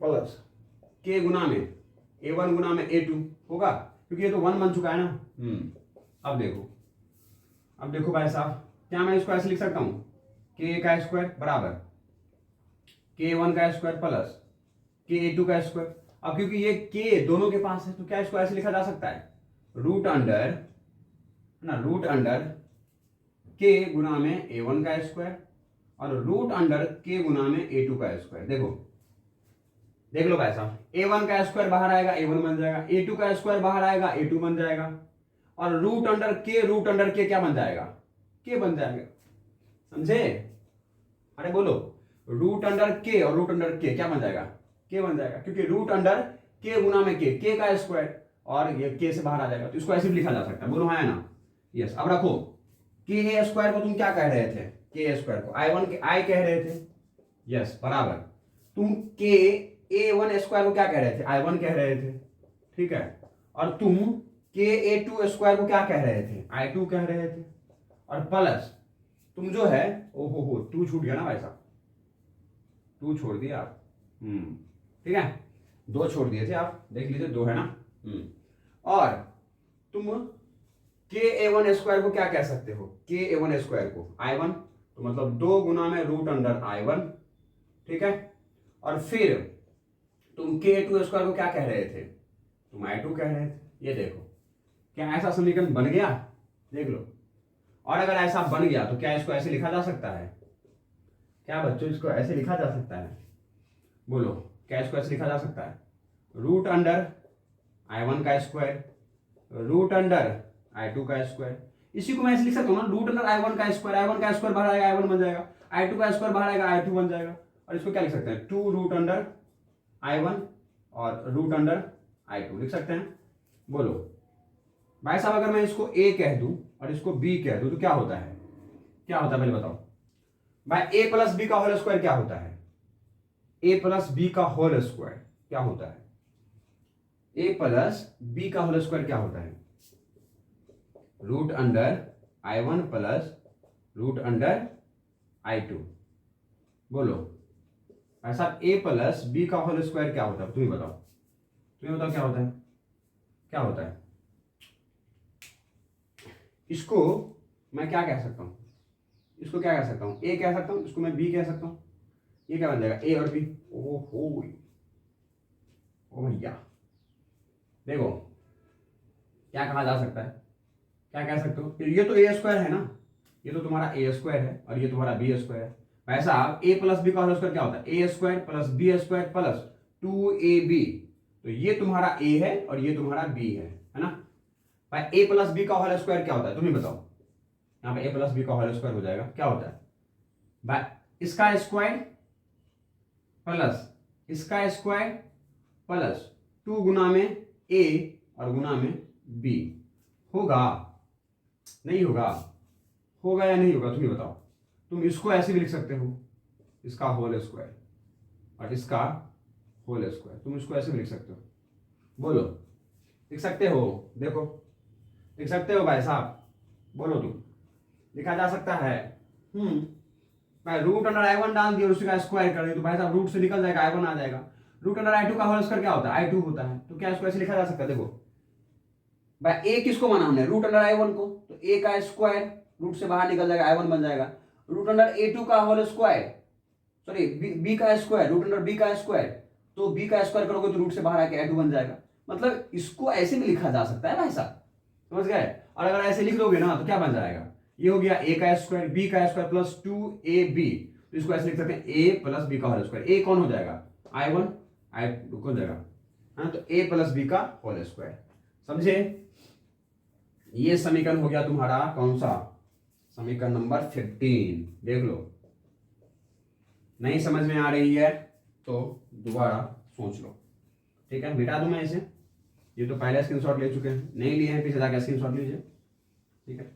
प्लस के गुना में A1 गुना में A2 होगा, क्योंकि ये तो 1 बन चुका है ना। अब देखो भाई साहब, क्या मैं इसको ऐसे लिख सकता हूं, के का स्क्वायर बराबर के A1 का स्क्वायर प्लस के A2 का स्क्वायर, अब क्योंकि ये k दोनों के पास है तो क्या इसको ऐसे लिखा जा सकता है, रूट अंडर ना रूट अंडर k गुना में a1 का स्क्वायर और रूट अंडर k गुना में a2 का स्क्वायर। देखो देख लो भाई साहब, a1 का स्क्वायर बाहर आएगा a1 बन जाएगा, a2 का स्क्वायर बाहर आएगा a2 बन जाएगा और रूट अंडर k क्या बन जाएगा, k बन जाएगा। समझे? अरे बोलो, रूट अंडर k और रूट अंडर k क्या बन जाएगा, k बन जाएगा, क्योंकि रूट अंडर k गुना में k का स्क्वायर और ये k से बाहर आ जाएगा, तो इसको ऐसे भी लिखा जा सकता है। बोलो हाँ ना? यस। अब रखो, k स्क्वायर को तुम क्या कह रहे थे, k स्क्वायर को I कह रहे थे। यस बराबर। तुम a1 स्क्वायर को क्या कह रहे थे, I1 कह रहे थे। ठीक है। और तुम a2 स्क्वायर को क्या कह रहे थे, I2 कह रहे थे। और प्लस तुम जो है, ओहो हो 2 छूट गया ना भाई साहब, 2 छोड़ दिया आप। ठीक है, 2 छोड़ दिए थे आप, देख लीजिए 2 है ना। और तुम a1 स्क्वायर को क्या कह सकते हो, a1 स्क्वायर को I1, तो मतलब 2 गुना में रूट अंडर I1। ठीक है। और फिर तुम k2 स्क्वायर को क्या कह रहे थे, तुम I2 कह रहे थे। ये देखो, क्या ऐसा समीकरण बन गया, देख लो। और अगर ऐसा बन गया तो क्या इसको ऐसे लिखा जा सकता है, क्या बच्चों इसको ऐसे लिखा जा सकता है, बोलो क्या इसको ऐसे लिखा जा सकता है, रूट अंडर I1 का स्क्वायर रूट अंडर I2 का स्क्वायर। इसी को मैं ऐसे लिख सकता हूँ ना, रूट अंडर I1 का स्क्वायर बाहर आएगा I1 बन जाएगा, I2 का स्क्वायर बाहर आएगा I2 बन जाएगा। और इसको क्या लिख सकते हैं, 2 रूट अंडर I1 और रूट अंडर I2 लिख सकते हैं। बोलो भाई साहब, अगर मैं इसको a कह दूं और इसको b कह दूं तो क्या होता है, क्या होता है पहले बताओ भाई। a प्लस बी का होल स्क्वायर क्या होता है, a प्लस बी का होल स्क्वायर क्या होता है, a प्लस बी का होल स्क्वायर क्या होता है, root under I1 plus root under I2। बोलो भाई साहब, a प्लस बी का होल स्क्वायर क्या होता है, तुम्हें बताओ, तुम्हें बताओ क्या होता है, क्या होता है। इसको मैं क्या कह सकता हूँ, इसको क्या कह सकता हूँ, a कह सकता हूँ, इसको मैं b कह सकता हूँ। ये क्या बन जाएगा, a और b। ओहो ओ भैया, देखो क्या कहा जा सकता है, क्या कह सकते हो, ये तो a स्क्वायर है ना, ये तो तुम्हारा a स्क्वायर है और ये तुम्हारा b स्क्वायर है। वैसा a प्लस बी का होल स्क्वायर क्या होता है, a square plus b square plus 2ab। तो ये तुम्हारा a है और ये तुम्हारा b है ना भाई। a प्लस बी का होल स्क्वायर क्या होता है, तुम्हें बताओ। यहाँ पे a प्लस बी का होल स्क्वायर हो जाएगा, क्या होता है भाई, इसका स्क्वायर प्लस इसका स्क्वायर प्लस 2 गुना में a और गुना में b। होगा नहीं होगा, होगा या नहीं होगा, तुम्हें बताओ। तुम इसको ऐसे भी लिख सकते हो, इसका होल स्क्वायर और इसका होल स्क्वायर, तुम इसको ऐसे भी लिख सकते हो। बोलो लिख सकते हो, देखो लिख सकते हो भाई साहब, बोलो तुम, लिखा जा सकता है। मैं रूट अंडर I1 डाल दिया, उसी का स्क्वायर कर दिया, तो भाई साहब रूट से निकल जाएगा I1 आ जाएगा। रूट अंडर I2 का होल स्क्वायर क्या होता है, I2 होता है, तो क्या इसको ऐसे लिखा जा सकता है। देखो भाई a किसको माना हमने, रूट अंडर I1 को, तो a का स्क्वायर रूट से बाहर निकल जाएगा I1 बन जाएगा। रूट अंडर A2 का होल स्क्वायर, सॉरी b का स्क्वायर, रूट अंडर b का स्क्वायर, तो b का स्क्वायर करोगे तो रूट से बाहर आके I2 बन जाएगा। मतलब इसको ऐसे भी लिखा जा सकता है भाई साहब, समझ गए। और अगर ऐसे लिख दोगे ना तो क्या बन जाएगा, ये हो गया a का स्क्वायर b का स्क्वायर प्लस 2ab। तो इसको ऐसे लिख सकते हैं a प्लस b का होल स्क्वायर। a कौन हो जाएगा, I1, I2 कौन जाएगा, हाँ, तो a प्लस b का होल स्क्वायर। समझे? ये समीकरण हो गया तुम्हारा कौन सा, समीकरण नंबर 15। देख लो, नहीं समझ में आ रही है तो दोबारा सोच लो। ठीक है, मिटा दूं मैं इसे, ये तो पहले स्क्रीनशॉट ले चुके हैं, नहीं लिए हैं पीछे जाकर स्क्रीनशॉट लीजिए। ठीक है,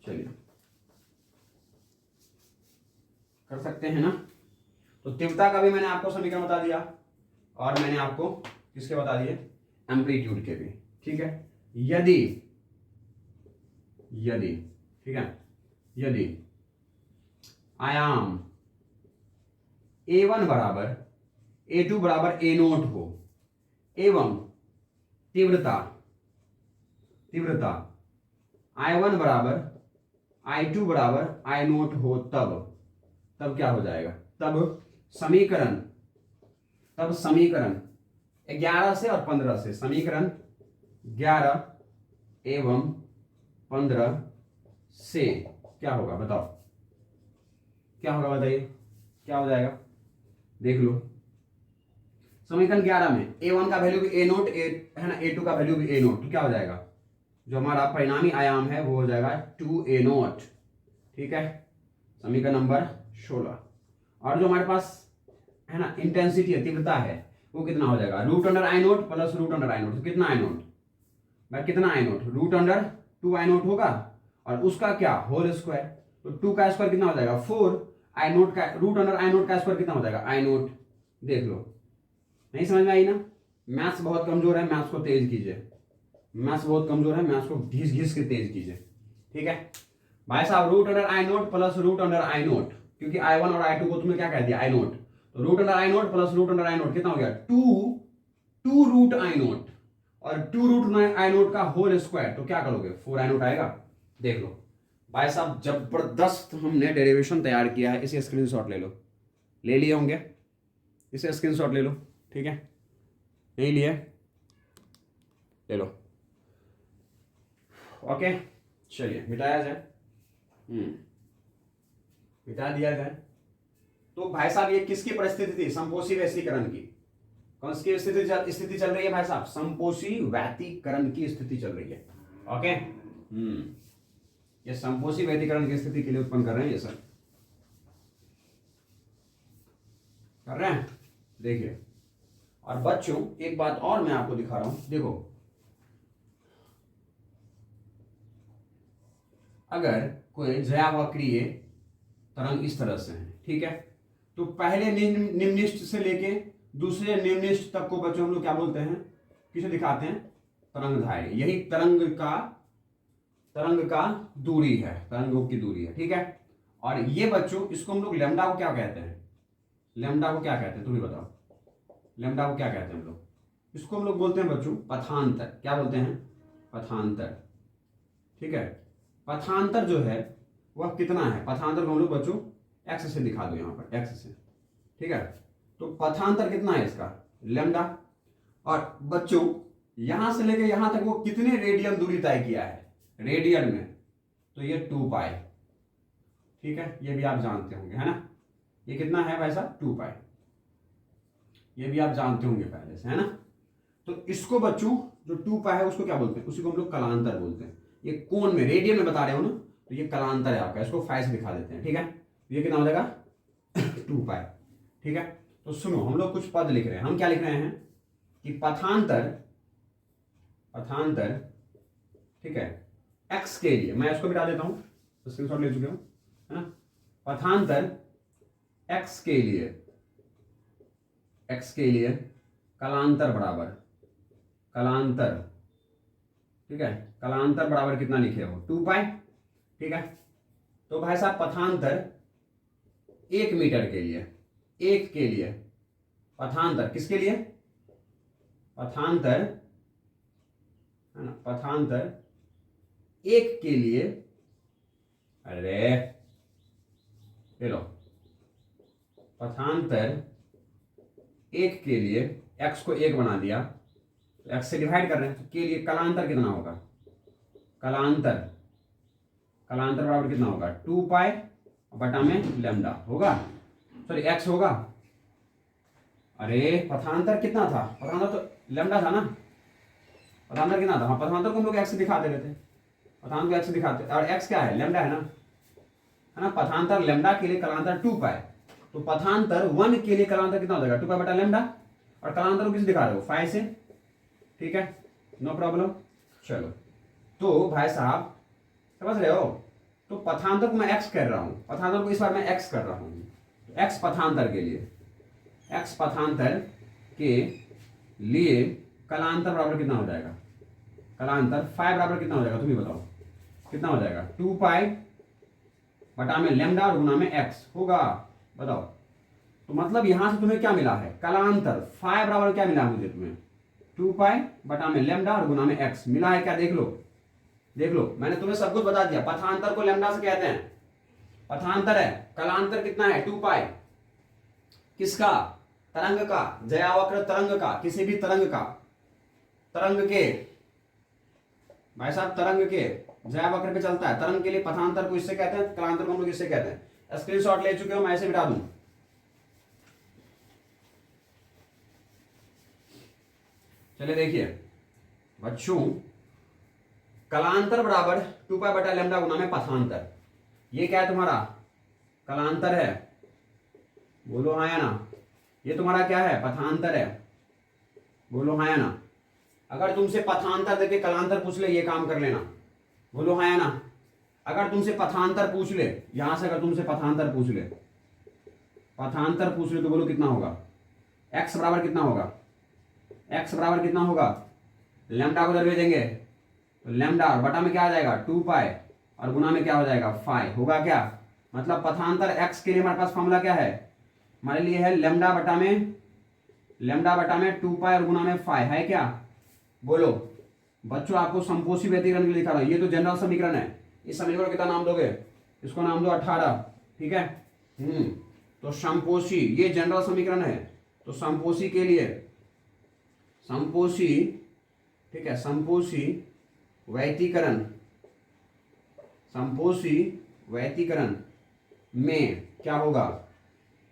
चलिए कर सकते हैं ना। तो तीव्रता का भी मैंने आपको समीकरण बता दिया और मैंने आपको किसके बता दिए, एम्पलीट्यूड के भी। ठीक है, यदि ठीक है, यदि आयाम a1 बराबर a2 बराबर a0 हो एवं तीव्रता I1 बराबर I2 बराबर I0 हो, तब क्या हो जाएगा, तब समीकरण 11 से और 15 से, समीकरण 11 एवं 15 से क्या होगा बताओ, क्या होगा बताइए, क्या हो जाएगा, देख लो। समीकरण 11 में A1 का वैल्यू भी A नोट है ना, A2 का वैल्यू भी A नोट, तो क्या हो जाएगा, जो हमारा परिणामी आयाम है वो हो जाएगा 2A नोट। ठीक है, समीकरण नंबर 16। और जो हमारे पास है ना इंटेंसिटी है, तीव्रता है, वो कितना हो जाएगा, रूट अंडर आई नोट प्लस रूट अंडर आई नोट, तो कितना आई नोट भाई, कितना आई नोट, रूट अंडर 2 आई नोट होगा, और उसका क्या होल स्क्वायर, तो 2 का स्क्वायर कितना हो जाएगा 4, आई नोट का रूट अंडर आई नोट का स्क्वायर कितना हो जाएगा आई नोट। देख लो, नहीं समझ में आई ना, मैथ्स बहुत कमजोर है, मैथ्स को तेज कीजिए, मैथ्स बहुत कमजोर है, मैथ्स को घिस घिस के तेज कीजिए। ठीक है भाई साहब, रूट अंडर आई नोट प्लस रूट अंडर आई नोट, क्योंकि I1 और I2 को तुमने क्या कह दिया आई नोट, तो रूट अंडर आई नोट प्लस रूट अंडर आई नोट कितना हो गया 2 रूट आई नोट, और 2 रूट आई नोट का होल स्क्वायर, तो क्या करोगे 4 आई नोट आएगा। देख लो भाई साहब, जबरदस्त हमने डेरिवेशन तैयार किया है, इसे स्क्रीनशॉट ले लो, ले लिए होंगे, इसे स्क्रीनशॉट ले लो। ठीक है, नहीं लिए, ले लो। ओके, चलिए मिटाया जाए, मिटा दिया जाए। तो भाई साहब ये किसकी परिस्थिति थी, संपोषी वैश्वीकरण की, कौन सी स्थिति चल रही है भाई साहब, संपोषी वैतीकरण की स्थिति चल रही है। ओके, ये संपोषी वैतीकरण की स्थिति के लिए उत्पन्न कर रहे हैं ये सर, कर रहे हैं। देखिए, और बच्चों एक बात और मैं आपको दिखा रहा हूं, देखो अगर कोई ज्यावक्रीय तरंग इस तरह से है, ठीक है, तो पहले निम्निष्ठ से लेके दूसरे निम्निष्ठ तक को बच्चों हम लोग क्या बोलते हैं, किसे दिखाते हैं, तरंगधारी, यही तरंग का दूरी है, तरंगों की दूरी है। ठीक है, और ये बच्चों इसको हम लोग लैम्डा को क्या कहते हैं, लैम्डा को क्या कहते हैं तुम ही बताओ, लैम्डा को क्या कहते हैं हम लोग, इसको हम लोग बोलते हैं बच्चों पथांतर, क्या बोलते हैं पथांतर। ठीक है, पथांतर जो है वह कितना है, पथांतर को हम लोग बच्चों एक्स से दिखा दो यहाँ पर, एक्स से। ठीक है, तो पथांतर कितना है इसका लैम्डा, और बच्चों यहां से लेके यहां तक वो कितने रेडियन दूरी तय किया है रेडियन में, तो ये 2 पाई। ठीक है, ये भी आप जानते होंगे है ना, ये कितना है भाई साहब 2 पाई, ये भी आप जानते होंगे पहले से है ना। तो इसको बच्चों जो 2 पाई है उसको क्या बोलते हैं, उसी को हम लोग कलांतर बोलते हैं। ये कोण में रेडियन में बता रहे हो ना, तो ये कलांतर है आपका, इसको फाइ से दिखा देते हैं। ठीक है, ये कितना हो जाएगा 2 पाई। ठीक है, तो सुनो हम लोग कुछ पद लिख रहे हैं, हम क्या लिख रहे हैं कि पथांतर, ठीक है, x के लिए, मैं इसको मिटा देता हूं, स्क्रीनशॉट ले चुके हो है ना, पथांतर x के लिए कलांतर बराबर, कलांतर, ठीक है, कलांतर बराबर कितना लिखे हो 2 पाई। ठीक है, तो भाई साहब पथांतर 1 मीटर के लिए, एक के लिए पथांतर, किसके लिए पथांतर है ना, पथांतर 1 के लिए, अरे ले लो, पथांतर 1 के लिए x को 1 बना दिया, तो x से डिवाइड कर रहे हैं, तो के लिए कलांतर कितना होगा, कलांतर बराबर कितना होगा 2 पाई बटा में लैम्डा होगा, सॉरी x होगा। अरे पथांतर कितना था, पथांतर तो लैम्डा था ना, पथांतर कितना था, हाँ पथांतर को हम लोग x से दिखा दे रहे थे, पथांतर को x से दिखाते, और x क्या है लैम्डा है ना, पथांतर लैम्डा के लिए कलांतर 2 पाई, तो पथांतर 1 के लिए कलांतर कितना हो जाएगा 2 पाई बटा लैम्डा, और कलांतर को किसे दिखा रहे हो फाइ से। ठीक है, नो प्रॉब्लम। चलो, तो भाई साहब समझ रहे हो, तो पथांतर को मैं x कर रहा हूं, पथांतर को इस बार मैं x कर रहा हूं, तो x पथांतर के लिए, x पथांतर के लिए कलांतर बराबर कितना हो जाएगा, कलांतर फाइ बराबर कितना हो जाएगा तुम ही बताओ, कितना हो जाएगा 2 पाई बटा में लैम्डा और गुना में x होगा, बताओ। तो मतलब यहां से तुम्हें क्या मिला है, कलांतर फाइ बराबर क्या मिला मुझे तुम्हें 2 पाई बटा में लैम्डा और गुना में x मिला है क्या, देख लो, देख लो, मैंने तुम्हें सब कुछ बता दिया। पथांतर को लैम्डा से कहते हैं, पथांतर है, कलांतर कितना है 2 पाई, किसका तरंग का, ज्यावक्र तरंग का, किसी भी तरंग का, तरंग के भाई साहब, तरंग के ज्यावक्र पे चलता है, तरंग के लिए पथांतर को इससे कहते हैं, कलांतर को हम लोग इससे कहते हैं। स्क्रीनशॉट ले चुके हो, मैं ऐसे मिटा दूं। चलिए देखिए बच्चों, कलांतर बराबर 2 पाई बटा लैम्डा गुना में पथांतर। ये क्या है तुम्हारा? कलांतर है, बोलो हाँ या ना। ये तुम्हारा क्या है? पथांतर है, बोलो हाँ या ना। अगर तुमसे पथांतर देके कलांतर पूछ ले, ये काम कर लेना, बोलो हाँ या ना। अगर तुमसे पथांतर पूछ ले, यहां से अगर तुमसे पथांतर पूछ ले, पथांतर पूछ ले तो बोलो कितना होगा? x बराबर कितना होगा? x बराबर कितना होगा? लैम्डा को दरवे देंगे तो लैम्डा और बटा में क्या आ जाएगा? 2 पाई, और गुना में क्या हो जाएगा? 5 होगा क्या? मतलब पथांतर x के लिए हमारे पास फॉर्मूला क्या है? हमारे लिए है लैम्डा बटा में 2 पाई और गुना में 5 है क्या? बोलो बच्चों, आपको संपोषी व्यतिकरण के लिए लिखा रहा हूं, ये तो जनरल समीकरण है। इस समीकरण को कितना नाम दोगे? इसको नाम दो 18, ठीक है। तो संपोषी, ये जनरल समीकरण है, तो संपोषी के लिए, संपोषी, ठीक है, संपोषी व्यतिकरण, संपोषी व्यतिकरण में क्या होगा?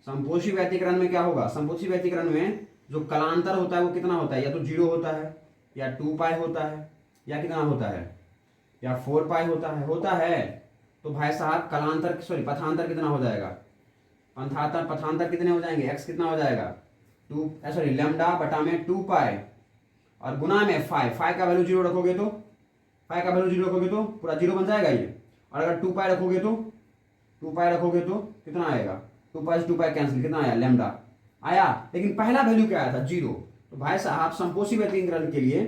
संपोषी व्यतिकरण में क्या होगा? संपोषी व्यतिकरण में जो कलांतर होता है वो कितना होता है? या तो 0 होता है, या 2 पाई होता है, या कितना होता है? या 4 पाई होता है। तो भाई साहब कलांतर, सॉरी पथांतर कितना हो जाएगा? पथांतर कितने हो जाएंगे? x कितना हो जाएगा? 2, सॉरी लैम्डा बटा में 2 पाई और गुना में 5 का वैल्यू 0 रखोगे तो, 5 का वैल्यू 0 रखोगे तो पूरा 0 बन जाएगा ये। और अगर 2 पाई रखोगे तो, 2 पाई रखोगे तो कितना आएगा? 2 पाई से 2 पाई कैंसिल, कितना आया? लैम्डा आया। लेकिन पहला वैल्यू क्या आया था? 0। तो भाई साहब संपोषी व्यतिकरण के लिए,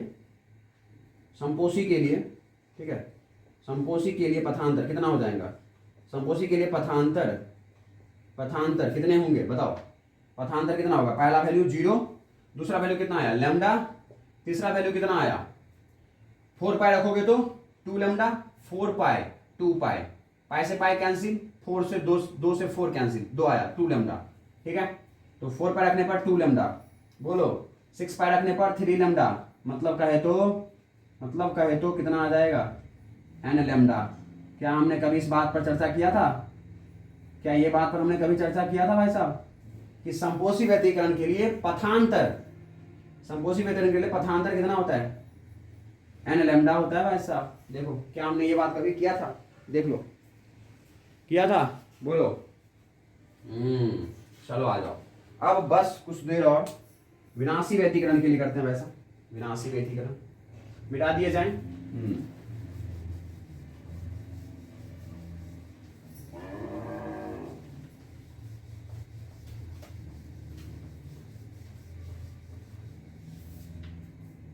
संपोषी के लिए, ठीक है, संपोषी के लिए पथांतर कितना हो जाएगा? संपोषी के लिए पथांतर कितने होंगे बताओ? पथांतर कितना होगा? पहला वैल्यू 0, दूसरा वैल्यू कितना आया? लैम्डा, तीसरा वैल्यू कितना आया? 4 पाई रखोगे तो 2 लैम्डा, 4 पाई 2 पाई, पाई से पाई कैंसिल, 4 से 2 से 4 कैंसिल, 2 आया 2 लैम्डा, ठीक है। तो 4 पाई रखने पर 2 लैम्डा, बोलो 6 पाई रखने पर 3 लैम्डा, मतलब कहे तो कितना आ जाएगा? n lambda. क्या हमने कभी इस बात पर चर्चा किया था? क्या ये बात पर हमने कभी चर्चा किया था भाई साहब कि संपोषी व्यतिकरण के लिए पथांतर, संपोषी व्यतिकरण के लिए पथांतर कितना होता है? n लैम्डा होता है भाई साहब। देखो क्या हमने ये बात कभी किया था? देख लो, किया था, बोलो। चलो आ जाओ, अब बस कुछ देर और विनाशी व्यतिकरण के लिए करते हैं। वैसा विनाशी व्यतिकरण मिटा दिए जाए।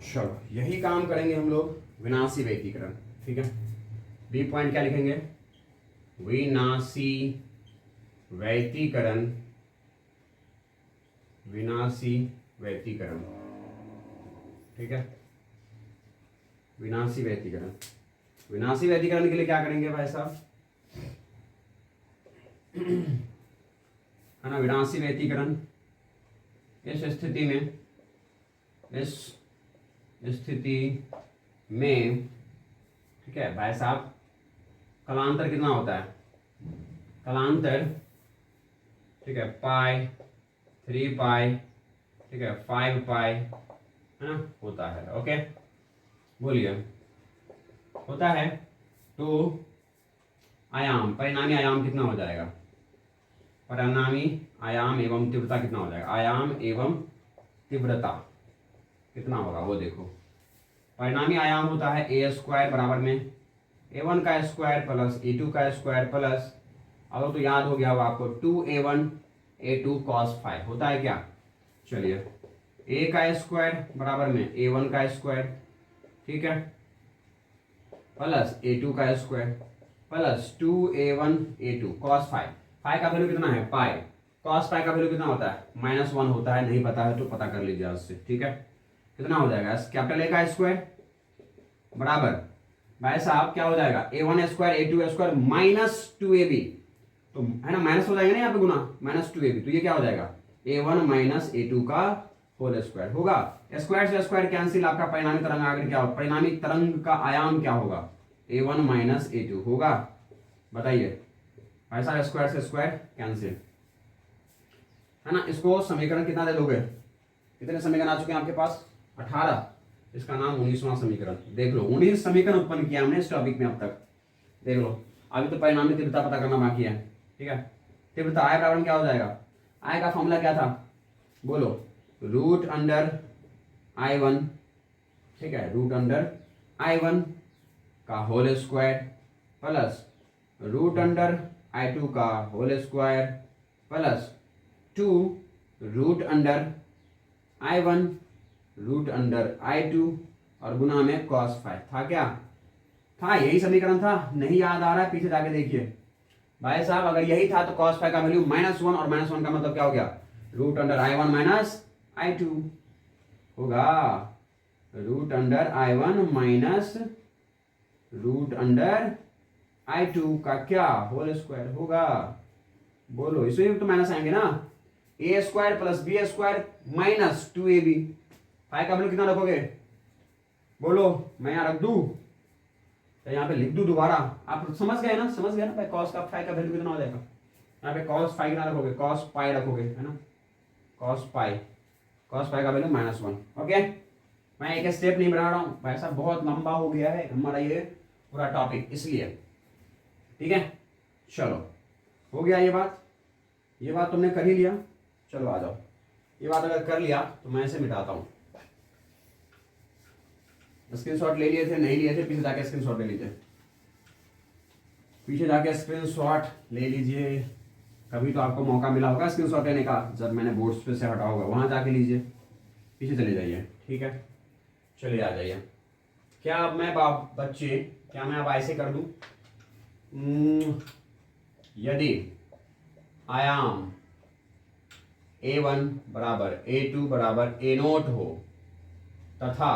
चलो यही काम करेंगे हम लोग, विनाशी व्यतिकरण, ठीक है। बी पॉइंट क्या लिखेंगे? विनाशी व्यतिकरण, विनाशी व्यतिकरण, ठीक है। विनाशी व्यतिकरण, विनाशी व्यतिकरण के लिए क्या करेंगे भाई साहब? है ना, विनाशी व्यतिकरण इस स्थिति में, ठीक है भाई साहब, कलांतर कितना होता है? कलांतर, ठीक है, पाई, 3 पाई, ठीक है, 5 पाई, है ना, होता है। ओके बोलिए, होता है। तो आयाम, परिणामी आयाम कितना हो जाएगा? परिणामी आयाम एवं तीव्रता कितना हो जाएगा? आयाम एवं तीव्रता कितना होगा वो देखो। परिणामी आयाम होता है a² बराबर में a1 का स्क्वायर प्लस a2 का स्क्वायर प्लस, अब तो याद हो गया होगा आपको, 2a1 a2 cos 5 होता है क्या? चलिए a का स्क्वायर बराबर में a1 का स्क्वायर, ठीक है, प्लस a2 का square plus 2a1 a2 cos 5। 5 का वैल्यू कितना है? पाई। cos पाई का वैल्यू कितना होता है? -1 होता है। नहीं पता है तो पता कर लीजिए उससे, ठीक है। कितना हो जाएगा? कैपिटल A का स्क्वायर बराबर भाई साहब क्या हो जाएगा? a1 square a2 square minus 2ab, तो है ना, माइनस हो जाएगा ना यहाँ पे गुना, -2ab, तो ये क्या हो जाएगा? a1 माइनस a2 का होल स्क्वायर होगा। स्क्वायर से स्क्वायर कैंसिल, आपका परिणामी तरंग आगे क्या होगा, परिणामी तरंग का आयाम क्या होगा, a1 माइनस a2 होगा। बताइए ऐसा, स्क्वायर से स्क्वायर कैंसिल है ना। इसको समीकरण कितना दे दोगे, कितने समीकरण आ चुके हैं आपके पास, 18। इसका नाम 19वां समीकरण। देख लो 19 समीकरण उत्पन्न किया हमने इस टॉपिक में अब तक। देख लो अभी तो परिणामी तीव्रता पता करना बाकी है। ठीक है, तीव्रता आय बराबर क्या हो जाएगा, आय का फॉर्मूला क्या था, बोलो, रूट अंडर I1, ठीक है, रूट अंडर I1 का whole square plus root under I2 का whole square plus 2 root under I1 root under I2 और गुना में cos फाइव। था क्या, था, यही समीकरण था, नहीं याद आ रहा है पीछे जाके देखिए भाई साहब। अगर यही था तो cos फाइव का वैल्यू -1 और -1 का मतलब क्या हो गया, root under I1 minus I2 होगा, root under I1 minus root under I2 का क्या होल स्क्वायर होगा। बोलो इसमें तो माइनस आएंगे ना, a square plus b square minus 2ab। Five का वैल्यू कितना रखोगे, बोलो, मैं यहाँ रख दूं, तो यहाँ पे लिख दूं दोबारा, आप समझ गए ना, समझ गए ना भाई, कॉस का फाइव का वैल्यू कितना हो जाएगा, यहाँ पे कॉस फाइव कितना रखोगे, कॉस पाई रखोगे, है ना, कॉस पाई का वैल्यू -1। ओके, मैं एक स्टेप नहीं बना रहा हूँ भाई साहब, बहुत लंबा हो गया है हमारा ये पूरा टॉपिक, इसलिए। ठीक है, चलो हो गया ये बात तुमने कर ही लिया। चलो आ जाओ, ये बात अगर कर लिया तो मैं इसे मिटाता हूँ। स्क्रीनशॉट ले लिए थे, नहीं लिए थे, पीछे जाके स्क्रीनशॉट ले लीजिए, पीछे जाके स्क्रीनशॉट ले लीजिए। कभी तो आपको मौका मिला होगा स्क्रीनशॉट लेने का, जब मैंने बोर्ड पे से हटा होगा, वहां जाके लीजिए, पीछे चले जाइए। ठीक है, चलिए आ जाइए। क्या अब मैं बच्चे, क्या मैं अब ऐसे कर दूं, यदि आयाम a1 बराबर a2 बराबर a0 हो तथा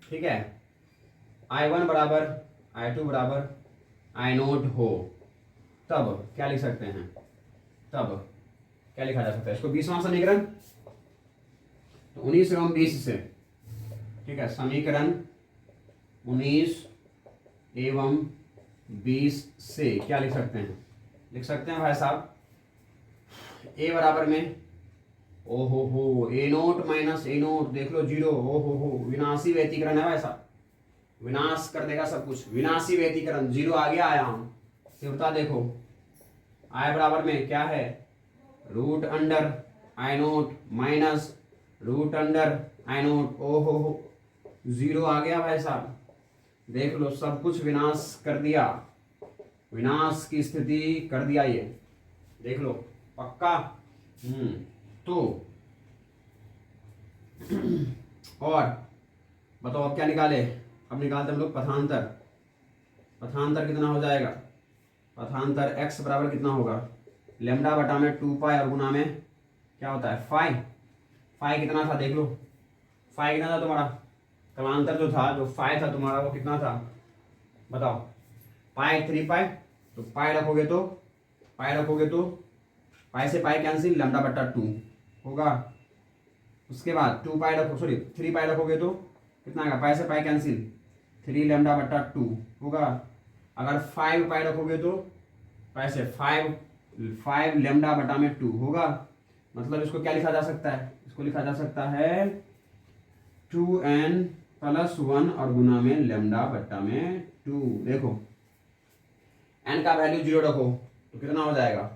ठीक है I1 बराबर I2 बराबर I0 हो, तब क्या लिख सकते हैं, तब क्या लिखा जा सकता है इसको, 20वां समीकरण, तो 19 एवं 20 से, ठीक है, समीकरण 19 एवं 20 से क्या लिख सकते हैं, लिख सकते हैं भाई साहब, a बराबर में ओ हो a0 माइनस a0, देख लो 0, ओ हो विनाशी व्यतिकरण है भाई साहब, विनाश कर देगा सब कुछ, विनाशी व्यतिकरण, 0 आ गया आयाम। तीव्रता देखो, I बराबर में क्या है, root under I0 minus root under I0, ओ हो 0 आ गया भाई साहब। देख लो सब कुछ विनाश कर दिया, विनाश की स्थिति कर दिया ये, देख लो पक्का। तो और बताओ अब क्या निकाले, अब निकालते हम लोग पथांतर। पथांतर कितना हो जाएगा, पथांतर x बराबर कितना होगा, लेमडा बटा में 2 पाई और गुना में क्या होता है फाइव। फाइव कितना था देख लो, फाइव कितना था तुम्हारा, कलांतर जो था, जो फाइव था तुम्हारा वो कितना था बताओ, पाई 3 पाई, तो पाई रखोगे तो पाई से पाई कैंसिल, लेमडा बटा 2 होगा। उसके बाद 2 पाई रखो, सॉरी 3 पाई रखोगे तो कितना आएगा, पाई से पाई कैंसिल, 3 लेमडा बटा 2 होगा। अगर 5 पाई रखोगे तो पाई से 5 लेमडा बटा में 2 होगा। मतलब इसको क्या लिखा जा सकता है, इसको लिखा जा सकता है 2n प्लस 1 और गुना में लेमडा बटा में 2। देखो n का वैल्यू 0 रखो तो कितना हो जाएगा,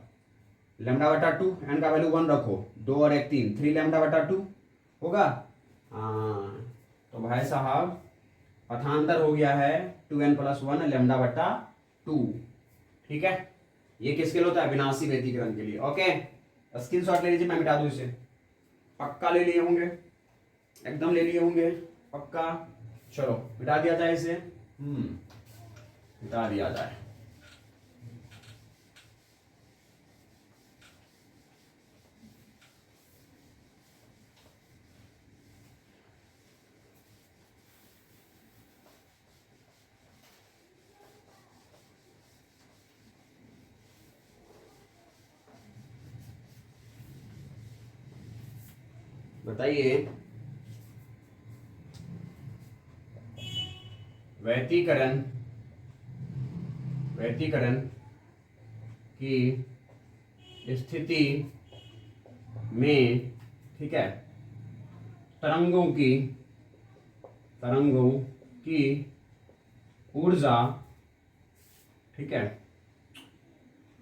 लेमडा बटा 2, n का वैल्यू 1 रखो, 2 और 1 3, 3 लेमडा बटा 2 होगा। हाँ, तो भाई साहब पथांतर हो गया है 2n प्लस 1 लेमडा बटा 2। ठीक है, ये किसके लिए होता है, विनाशी व्यतिकरण के लिए। ओके, स्क्रीनशॉट ले लीजिए, मैं मिटा दूं इसे, पक्का ले लिए होंगे, एकदम ले लिए होंगे पक्का। चलो मिटा दिया जाए इसे, मिटा दिया जाए। बताइए व्यतिकरण की स्थिति में, ठीक है, तरंगों की ऊर्जा, ठीक है,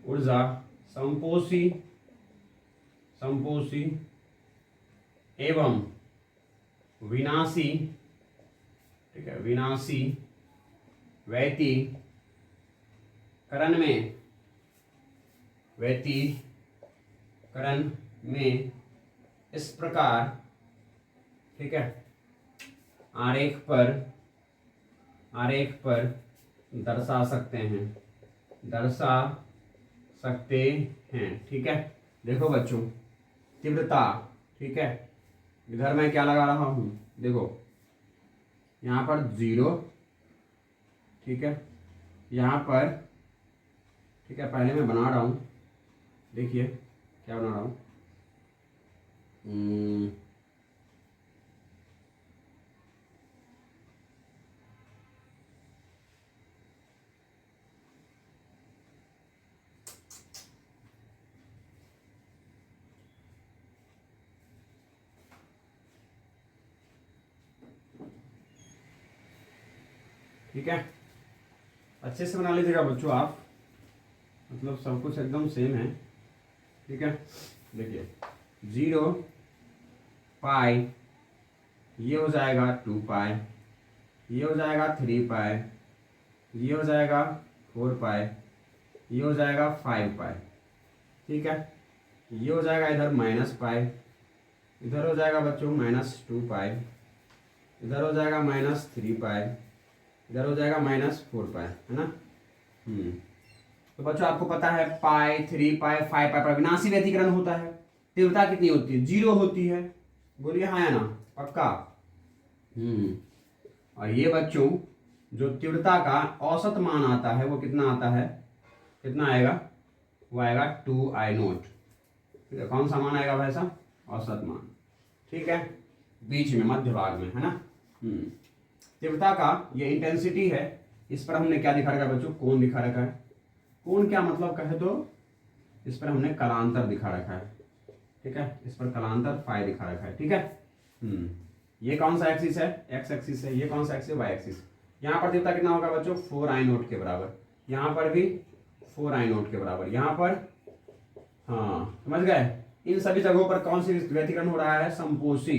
ऊर्जा संपोषी एवं विनाशी, ठीक है, विनाशी व्यतिकरण में इस प्रकार, ठीक है, आरेख पर दर्शा सकते हैं, ठीक है। देखो बच्चों, तीव्रता, ठीक है, इधर मैं क्या लगा रहा हूं, देखो यहाँ पर 0, ठीक है, यहाँ पर, ठीक है, पहले मैं बना रहा हूं, देखिए क्या बना रहा हूं, ठीक है, अच्छे से बना लीजिएगा बच्चों आप, मतलब सब कुछ एकदम सेम है, ठीक है। देखिए 0 पाई, ये हो जाएगा 2 पाई, ये हो जाएगा 3 पाई, ये हो जाएगा 4 पाई, ये हो जाएगा 5 पाई, ठीक है। ये हो जाएगा इधर माइनस पाई, इधर हो जाएगा बच्चों -2 पाई, इधर हो जाएगा -3 पाई, इधर हो जाएगा -4 पाई, है ना। तो बच्चों आपको पता है पाई, 3 पाई, 5 पाई पर विनाशी व्यतिकरण होता है। तीव्रता कितनी होती है? 0 होती है। बोलिए हाँ या ना, पक्का। और ये बच्चों जो तीव्रता का औसत मान आता है वो कितना आता है, कितना आएगा, वो आएगा 2I0, ठीक है। कौन सा मान आएगा भाई साहब? औसत मान, ठीक है, बीच में मध्य भाग में, है ना। तीव्रता का ये इंटेंसिटी है, इस पर हमने क्या दिखा रखा है बच्चों? कोण दिखा रखा है। कोण क्या मतलब कहे तो इस पर हमने कलांतर दिखा रखा है, ठीक है, इस पर कलांतर फाई दिखा रखा है, ठीक है। ये कौन सा एक्सिस है? एक्स एक्सिस है। ये कौन सा एक्सिस? Y axis. यहाँ पर तीव्रता कितना होगा बच्चों? 4I0 के बराबर। यहाँ पर भी 4I0 के बराबर। यहाँ पर, हाँ समझ गए। इन सभी जगहों पर कौन सी व्यतिकरण हो रहा है? संपोषी।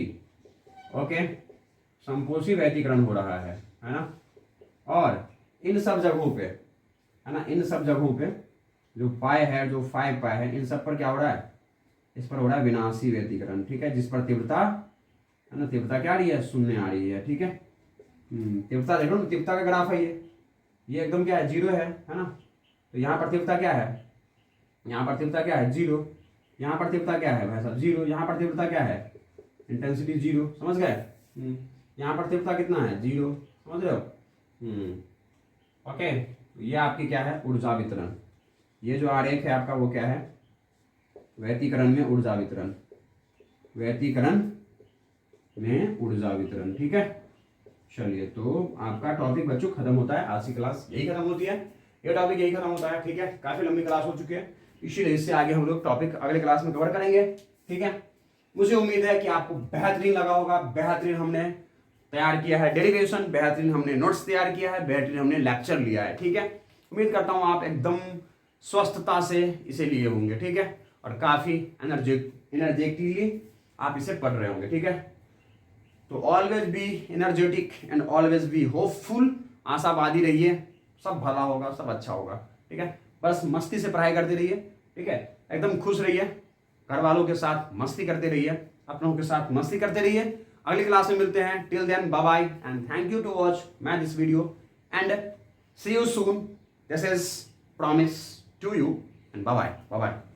ओके, संपोषी व्यतिकरण हो रहा है ना। और इन सब जगहों पे, है ना, इन सब जगहों पे जो पाई है, जो 5 पाई है, इन सब पर क्या हो रहा है? इस पर हो रहा है विनाशी व्यतिकरण, ठीक है, जिस पर तीव्रता, है ना, तीव्रता क्या आ रही है? 0 आ रही है, ठीक है। तीव्रता देखो ना, तीव्रता का ग्राफ है ये एकदम क्या है? 0 है ना। तो यहाँ पर तीव्रता क्या है? यहाँ पर तीव्रता क्या है? 0। यहाँ पर तीव्रता क्या है भाई साहब? 0। यहाँ पर तीव्रता क्या है? इंटेंसिटी 0, समझ गए। यहाँ पर तीव्रता कितना है? 0, समझ रहे हो। ओके, ये आपकी क्या है? ऊर्जा वितरण। ये जो आरेख है आपका वो क्या है? व्यतिकरण में ऊर्जा वितरण, व्यतिकरण में ऊर्जा वितरण, ठीक है। चलिए, तो आपका टॉपिक बच्चों खत्म होता है। आज की क्लास यही खत्म होती है, ये टॉपिक यही खत्म होता है, ठीक है। काफी लंबी क्लास हो चुकी है, इसीलिए इससे आगे हम लोग टॉपिक अगले क्लास में कवर करेंगे, ठीक है। मुझे उम्मीद है कि आपको बेहतरीन लगा होगा। बेहतरीन हमने तैयार किया है डेरिवेशन, बेहतरीन हमने नोट्स तैयार किया है, बेहतरीन हमने लेक्चर लिया है, ठीक है। उम्मीद करता हूँ आप एकदम स्वस्थता से इसे लिए होंगे, ठीक है, और काफी एनर्जेटिकली आप इसे पढ़ रहे होंगे, ठीक है। तो always be energetic and always be hopeful. आशावादी रहिए, सब भला होगा, सब अच्छा होगा, ठीक है। बस मस्ती से पढ़ाई करते रहिए, ठीक है, एकदम खुश रहिए, घर वालों के साथ मस्ती करते रहिए, अपनों के साथ मस्ती करते रहिए। अगली क्लास में मिलते हैं। Till then bye bye and thank you to watch my this video and see you soon. This is promise to you and bye bye.